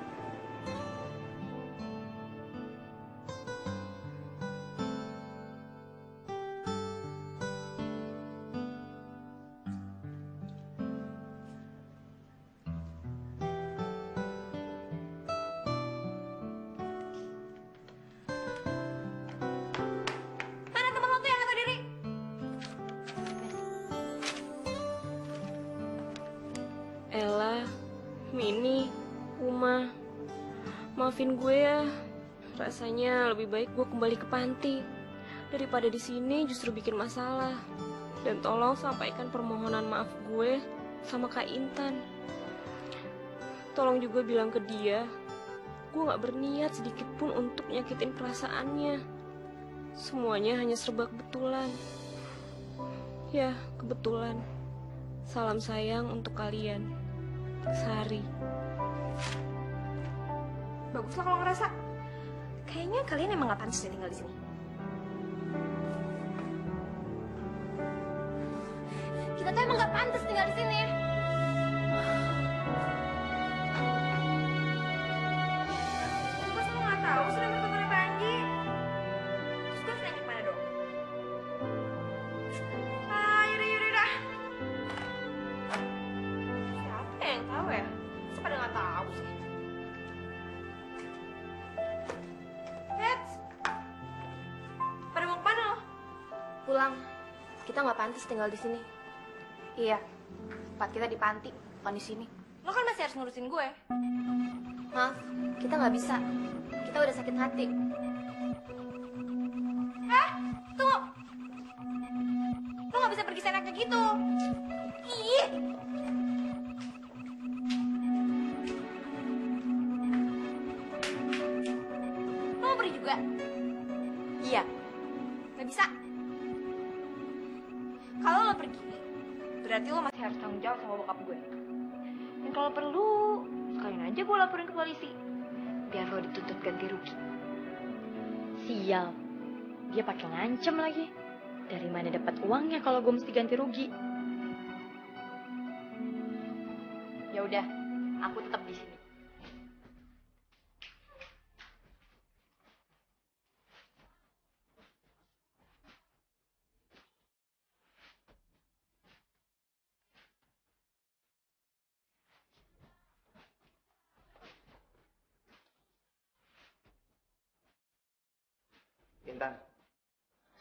Mana temen lo tuh yang gak tau diri? Ella, Mini, Uma, maafin gue ya. Rasanya lebih baik gue kembali ke panti daripada di sini justru bikin masalah. Dan tolong sampaikan permohonan maaf gue sama Kak Intan. Tolong juga bilang ke dia, gue gak berniat sedikit pun untuk nyakitin perasaannya. Semuanya hanya serba kebetulan. Ya, kebetulan. Salam sayang untuk kalian. Sari. Baguslah kalau ngerasa. Kayaknya kalian emang gak pantas deh tinggal di sini. Kita tuh emang gak pantas tinggal di sini. Gue semua gak tahu sudah bertemu dengan Panji. Terus gue yang tahu ya? Masa pada nggak tahu sih? Hets, pada mau kemana lo? Pulang. Kita nggak pantas tinggal di sini. Iya, tempat kita di panti, bukan di sini. Lo kan masih harus ngurusin gue. Maaf, kita nggak bisa. Kita udah sakit hati. Tunggu. Lo nggak bisa pergi seenaknya gitu. Ih. Lo mau pergi juga? Iya. Nggak bisa. Kalau lo pergi, berarti lo masih harus tanggung jawab sama bokap gue. Dan kalau perlu, sekalian aja gue laporin ke polisi. Biar lo dituntut ganti rugi. Sial. Dia pakai ngancem lagi. Dari mana dapat uangnya kalau gue mesti ganti rugi? Ya udah, aku tetap di sini. Intan,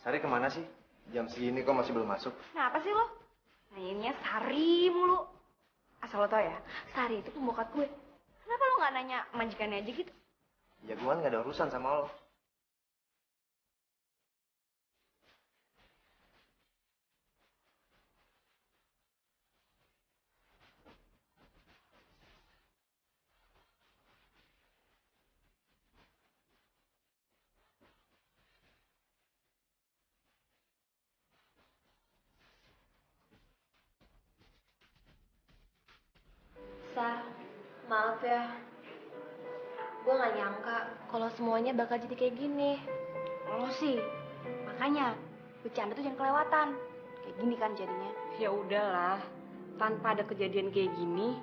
Sari kemana sih? Jam segini kok masih belum masuk? Kenapa sih lo? Nanyainnya Sari mulu. Asal lo tau ya, Sari itu pembokat gue. Kenapa lo nggak nanya majikannya aja gitu? Ya gue kan gak ada urusan sama lo. Sa, maaf ya. Gue gak nyangka kalau semuanya bakal jadi kayak gini. Lo sih, makanya bercanda tuh jangan kelewatan. Kayak gini kan jadinya. Ya udahlah, tanpa ada kejadian kayak gini,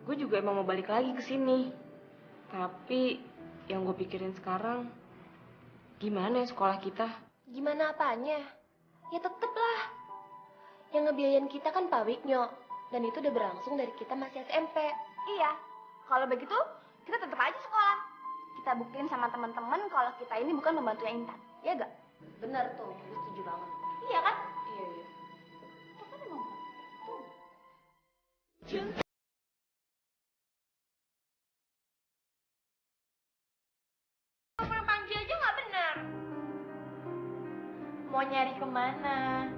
gue juga emang mau balik lagi ke sini. Tapi yang gue pikirin sekarang, gimana ya sekolah kita? Gimana apanya? Ya tetep lah. Yang ngebiayain kita kan Pak Wiknyo. Dan itu udah berlangsung dari kita masih SMP. Iya, kalau begitu kita tetap aja sekolah. Kita buktiin sama teman-teman kalau kita ini bukan pembantunya Intan. Iya gak? Bener tuh, gue setuju banget. Iya kan? Iya, iya. Itu kan emang tuh. Ngomong Panji aja nggak benar. Mau nyari kemana?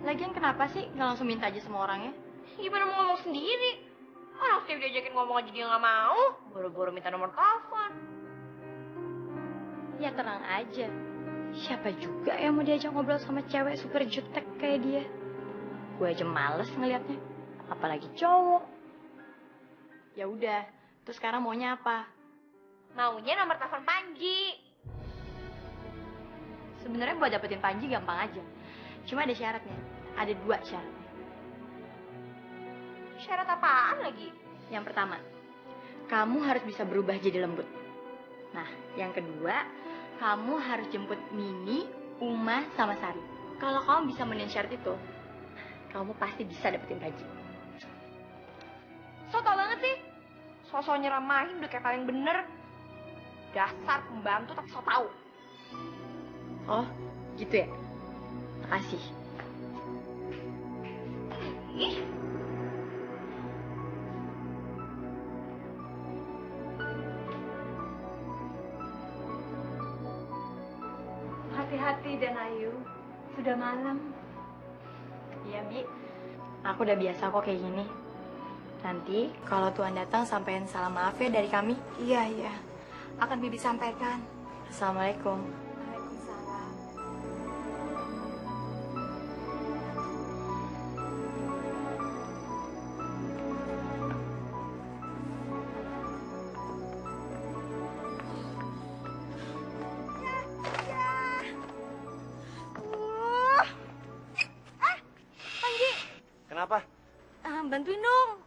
Lagian kenapa sih nggak langsung minta aja sama orangnya? Gimana mau ngomong sendiri? Orang setiap diajakin ngomong aja dia nggak mau. Boro-boro minta nomor telepon. Ya tenang aja. Siapa juga yang mau diajak ngobrol sama cewek super jutek kayak dia? Gue aja males ngelihatnya. Apalagi cowok. Ya udah, terus sekarang maunya apa? Maunya nomor telepon Panji. Sebenarnya buat dapetin Panji gampang aja. Cuma ada syaratnya. Ada 2 syarat. Syarat apaan lagi? Yang pertama, kamu harus bisa berubah jadi lembut. Nah, yang kedua, kamu harus jemput Mini, Uma, sama Sari. Kalau kamu bisa memenuhi syarat itu, kamu pasti bisa dapetin Panji. So tau banget sih. Sosok nyeramahin udah kayak paling bener. Dasar pembantu tapi so tau. Oh, gitu ya? Makasih. Ih. Hati-hati dan Ayu, sudah malam. Iya, Bi. Aku udah biasa kok kayak gini. Nanti kalau Tuhan datang sampaikan salam maaf ya dari kami. Iya, iya. Akan Bibi sampaikan. Assalamualaikum. Waalaikumsalam. Kenapa? Bantuin dong.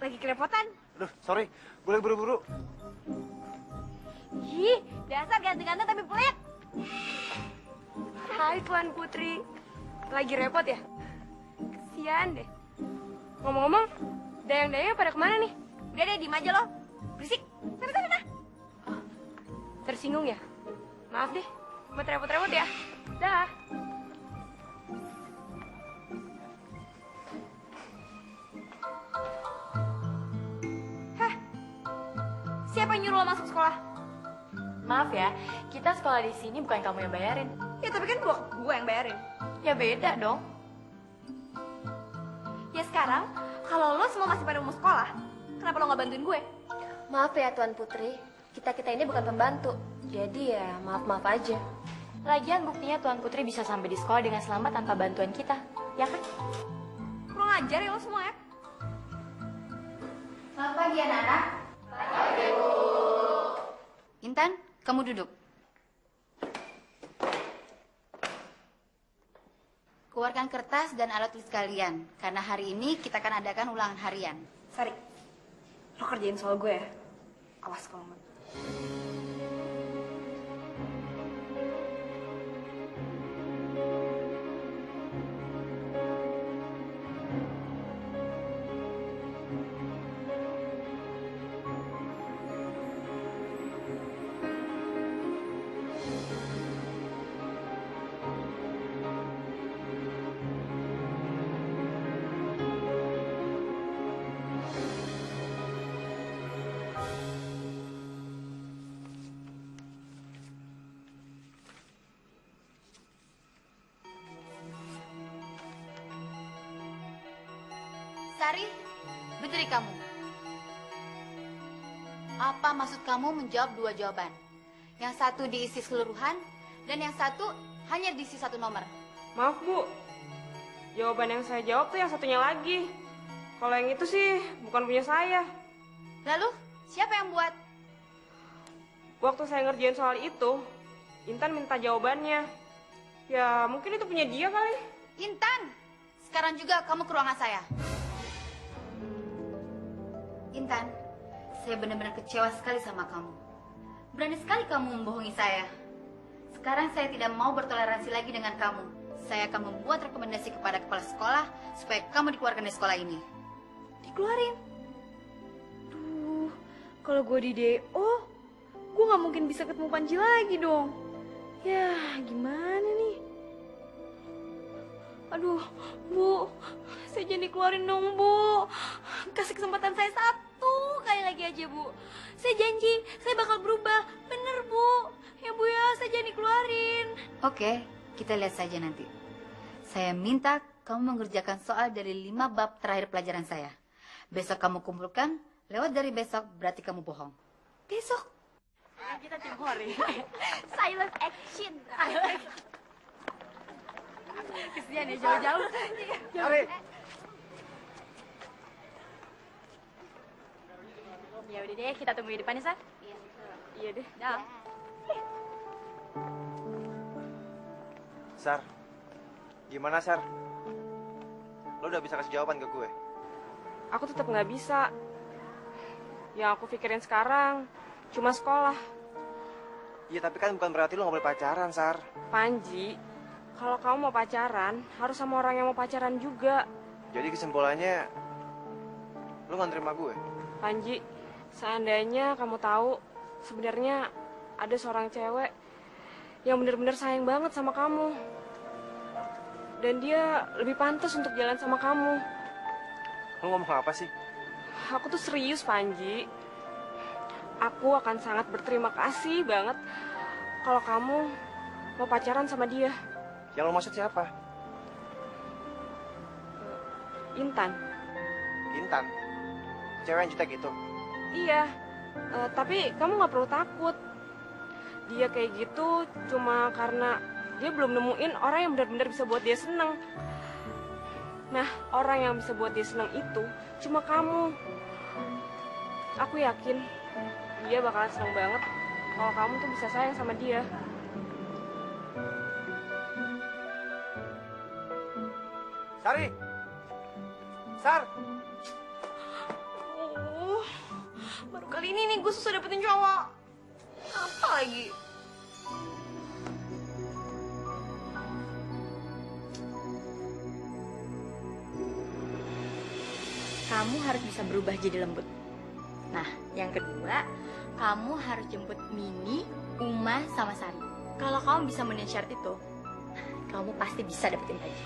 Lagi kerepotan. Aduh, sorry. Boleh buru-buru. Ih, dasar ganteng-ganteng tapi pelit. Hai Tuan Putri. Lagi repot ya? Kesian deh. Ngomong-ngomong, Dayang-dayangnya pada kemana nih? Udah deh, diem aja lo. Berisik. Sana, sana, sana. Tersinggung ya? Maaf deh, buat repot-repot ya. Dah. Siapa yang nyuruh lo masuk sekolah? Maaf ya, kita sekolah di sini bukan kamu yang bayarin. Ya tapi kan gue yang bayarin. Ya beda dong. Ya sekarang, kalau lo semua masih pada mau sekolah, kenapa lo nggak bantuin gue? Maaf ya Tuan Putri, kita ini bukan pembantu. Jadi ya maaf-maaf aja. Lagian buktinya Tuan Putri bisa sampai di sekolah dengan selamat tanpa bantuan kita, ya kan? Kurang ajar ya lo semua ya. Selamat pagi anak-anak. Intan, kamu duduk. Keluarkan kertas dan alat tulis kalian, karena hari ini kita akan adakan ulangan harian. Sari, lo kerjain soal gue ya. Awas kalau nggak. Sari, berdiri kamu. Apa maksud kamu menjawab dua jawaban? Yang satu diisi keseluruhan, dan yang satu hanya diisi satu nomor. Maaf Bu, jawaban yang saya jawab tuh yang satunya lagi. Kalau yang itu sih bukan punya saya. Lalu, siapa yang buat? Waktu saya ngerjain soal itu, Intan minta jawabannya. Ya mungkin itu punya dia kali. Intan, sekarang juga kamu ke ruangan saya. Intan, saya benar-benar kecewa sekali sama kamu. Berani sekali kamu membohongi saya. Sekarang saya tidak mau bertoleransi lagi dengan kamu. Saya akan membuat rekomendasi kepada kepala sekolah supaya kamu dikeluarkan dari sekolah ini. Dikeluarin? Duh, kalau gue di DO, gue nggak mungkin bisa ketemu Panji lagi dong. Ya, gimana nih? Aduh, Bu, saya jangan dikeluarin dong, Bu. Kasih kesempatan saya satu kali lagi aja, Bu. Saya janji, saya bakal berubah. Bener, Bu. Ya, Bu ya, saya jangan dikeluarin. Oke, kita lihat saja nanti. Saya minta kamu mengerjakan soal dari 5 bab terakhir pelajaran saya. Besok kamu kumpulkan, lewat dari besok berarti kamu bohong. Besok? Kita tim hore. Silent action. Kesian ya jauh-jauh. Sari. Ya udah deh, kita tunggu di depan ya, Sar. Iya deh. Dah. Sar, gimana Sar? Lo udah bisa kasih jawaban ke gue? Aku tetap nggak bisa. Yang aku pikirin sekarang cuma sekolah. Iya, tapi kan bukan berarti lo gak boleh pacaran, Sar. Panji, kalau kamu mau pacaran, harus sama orang yang mau pacaran juga. Jadi kesimpulannya, lo gak nerima gue? Panji, seandainya kamu tahu, sebenarnya ada seorang cewek yang benar-benar sayang banget sama kamu. Dan dia lebih pantas untuk jalan sama kamu. Lo ngomong apa sih? Aku tuh serius, Panji. Aku akan sangat berterima kasih banget kalau kamu mau pacaran sama dia. Yang lo maksud siapa? Intan. Intan? Cewek yang jutek gitu? Iya, tapi kamu gak perlu takut. Dia kayak gitu cuma karena dia belum nemuin orang yang benar-benar bisa buat dia seneng. Nah, orang yang bisa buat dia seneng itu cuma kamu. Aku yakin dia bakalan seneng banget kalau kamu tuh bisa sayang sama dia. Sari! Sar! Baru kali ini nih gue susah dapetin cowok. Apa lagi? kamu harus bisa berubah jadi lembut. Nah, yang kedua, kamu harus jemput Mini, Uma, sama Sari. Kalau kamu bisa memenuhi syarat itu, kamu pasti bisa dapetin Panji.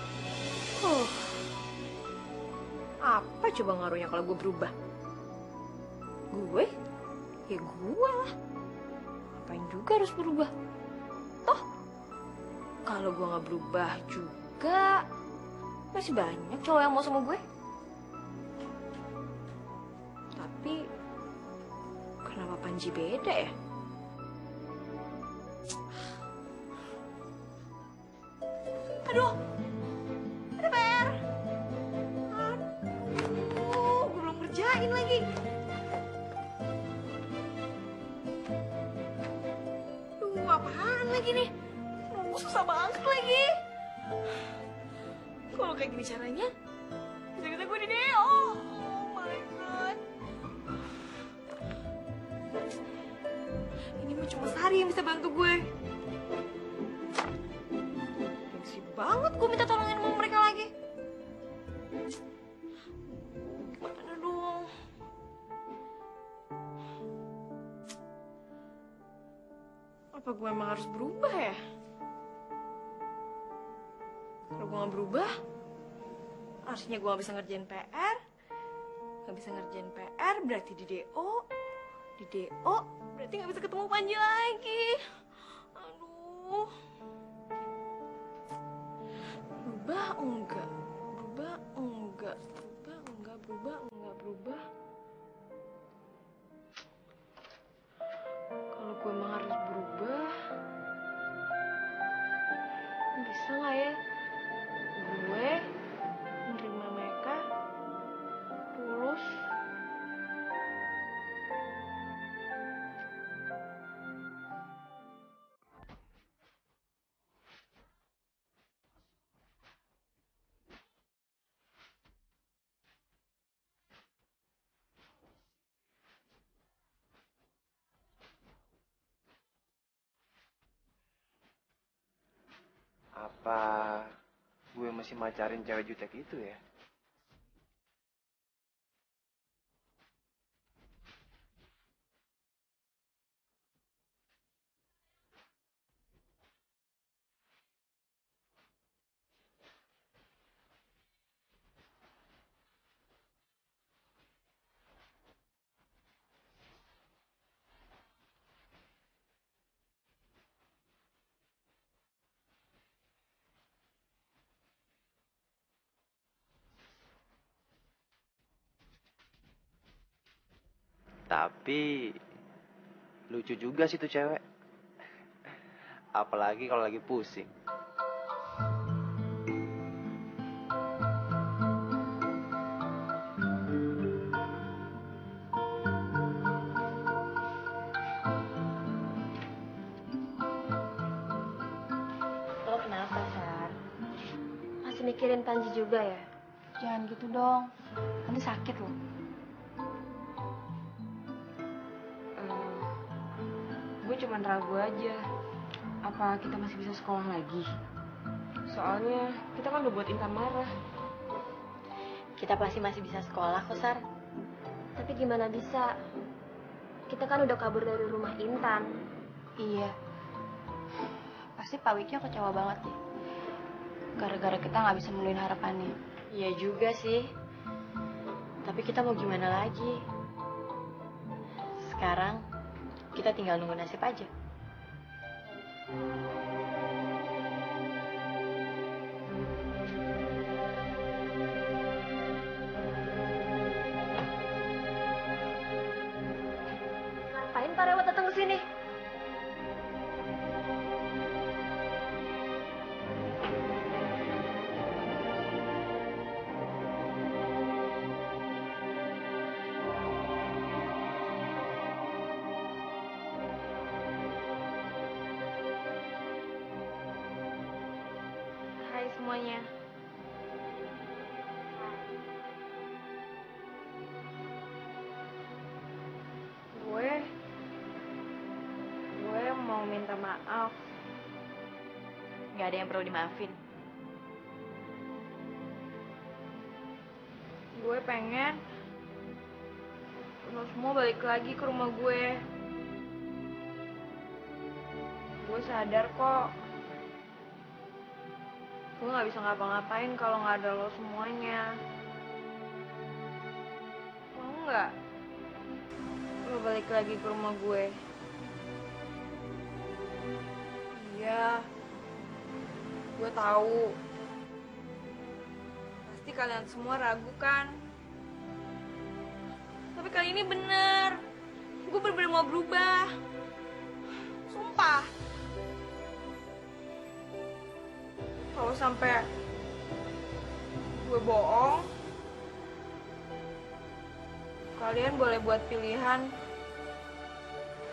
Apa coba ngaruhnya kalau gue berubah? Gue? Ya gue lah. Ngapain juga harus berubah? Toh, kalau gue nggak berubah juga, masih banyak cowok yang mau sama gue. Tapi, kenapa Panji beda ya? Aduh, ada PR. Aduh, gue belum ngerjain lagi. Aduh, apaan lagi nih? Susah banget lagi. Kalau kayak gini caranya, bisa-bisa gue di DO. Oh my god. Ini mah cuma Sari yang bisa bantu gue. Gengsi banget gue minta tolongin sama mereka lagi. Gimana dong? Apa gue emang harus berubah ya? Kalau gue gak berubah, harusnya gue gak bisa ngerjain PR. Gak bisa ngerjain PR berarti di DO. Di DO berarti gak bisa ketemu Panji lagi. Aduh. Berubah enggak? Berubah enggak? Berubah enggak? Berubah enggak? Berubah? Kalau gue emang harus berubah, bisa gak ya? Gue menerima mereka tulus. Apa gue masih macarin cewek jutek itu ya? Tapi lucu juga sih tuh cewek. Apalagi kalau lagi pusing. Lo kenapa, Sar? Masih mikirin Panji juga ya? Jangan gitu dong, nanti sakit loh. Gue cuman ragu aja. Apa kita masih bisa sekolah lagi? Soalnya kita kan udah buat Intan marah. Kita pasti masih bisa sekolah kok, Sar. Tapi gimana bisa? Kita kan udah kabur dari rumah Intan. Iya. Pasti Pak Wikyo kecewa banget nih. Gara-gara kita nggak bisa memenuhi harapannya. Iya juga sih. Tapi kita mau gimana lagi? Sekarang kita tinggal nunggu nasib aja. Ngapain Pak Rewat datang ke sini? Hai semuanya. Gue mau minta maaf. Nggak ada yang perlu dimaafin. Gue pengen lo semua balik lagi ke rumah gue. Gue sadar kok. Gue gak bisa ngapa-ngapain kalau gak ada lo semuanya. Mau nggak lo balik lagi ke rumah gue? Iya, gue tahu. Pasti kalian semua ragu kan? Tapi kali ini bener. Gue bener-bener mau berubah. Sumpah. Kalau sampai gue bohong, kalian boleh buat pilihan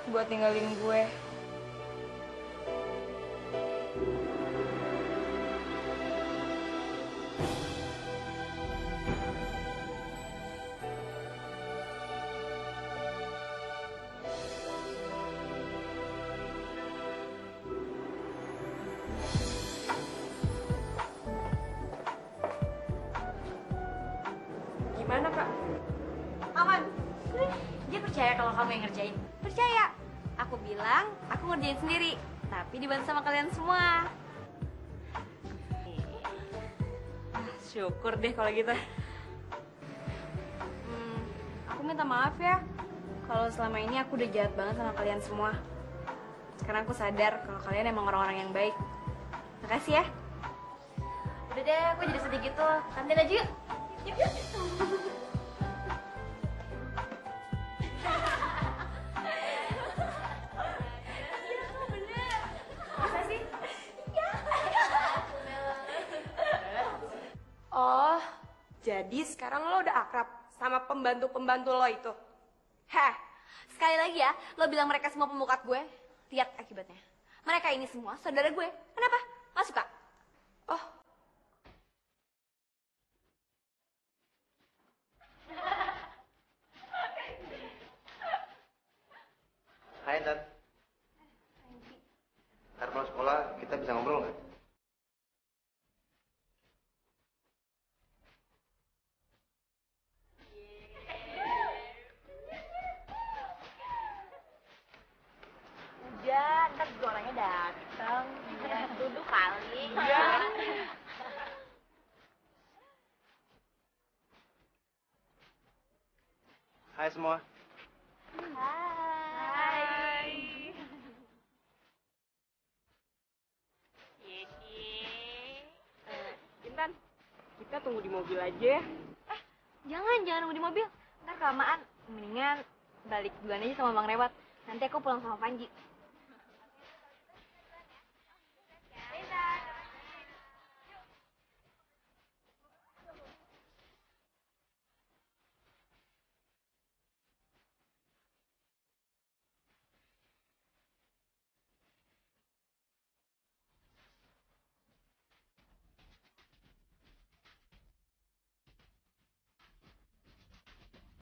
buat ninggalin gue. Gimana, Kak? Aman. Dia percaya kalau kamu yang ngerjain. Percaya. Aku bilang aku ngerjain sendiri, tapi dibantu sama kalian semua. Syukur deh kalau gitu. Aku minta maaf ya kalau selama ini aku udah jahat banget sama kalian semua. Sekarang aku sadar kalau kalian emang orang-orang yang baik. Makasih ya. Udah deh, aku jadi sedih gitu. Kantin aja yuk. Yuk, yuk. Masa sih? Oh, jadi sekarang lo udah akrab sama pembantu-pembantu lo itu? Heh, sekali lagi ya, lo bilang mereka semua pemukat gue. Lihat akibatnya. Mereka ini semua saudara gue. Kenapa? Gak suka? Oh, Hai Intan. Ntar pulang sekolah kita bisa ngobrol nggak? Udah, ntar juga orangnya dateng. Iya, duduk kali. Hai semua. Hai. Intan, kita tunggu di mobil aja ya. Jangan nunggu di mobil. Ntar kelamaan. Mendingan balik duluan aja sama Bang Rewat. Nanti aku pulang sama Panji.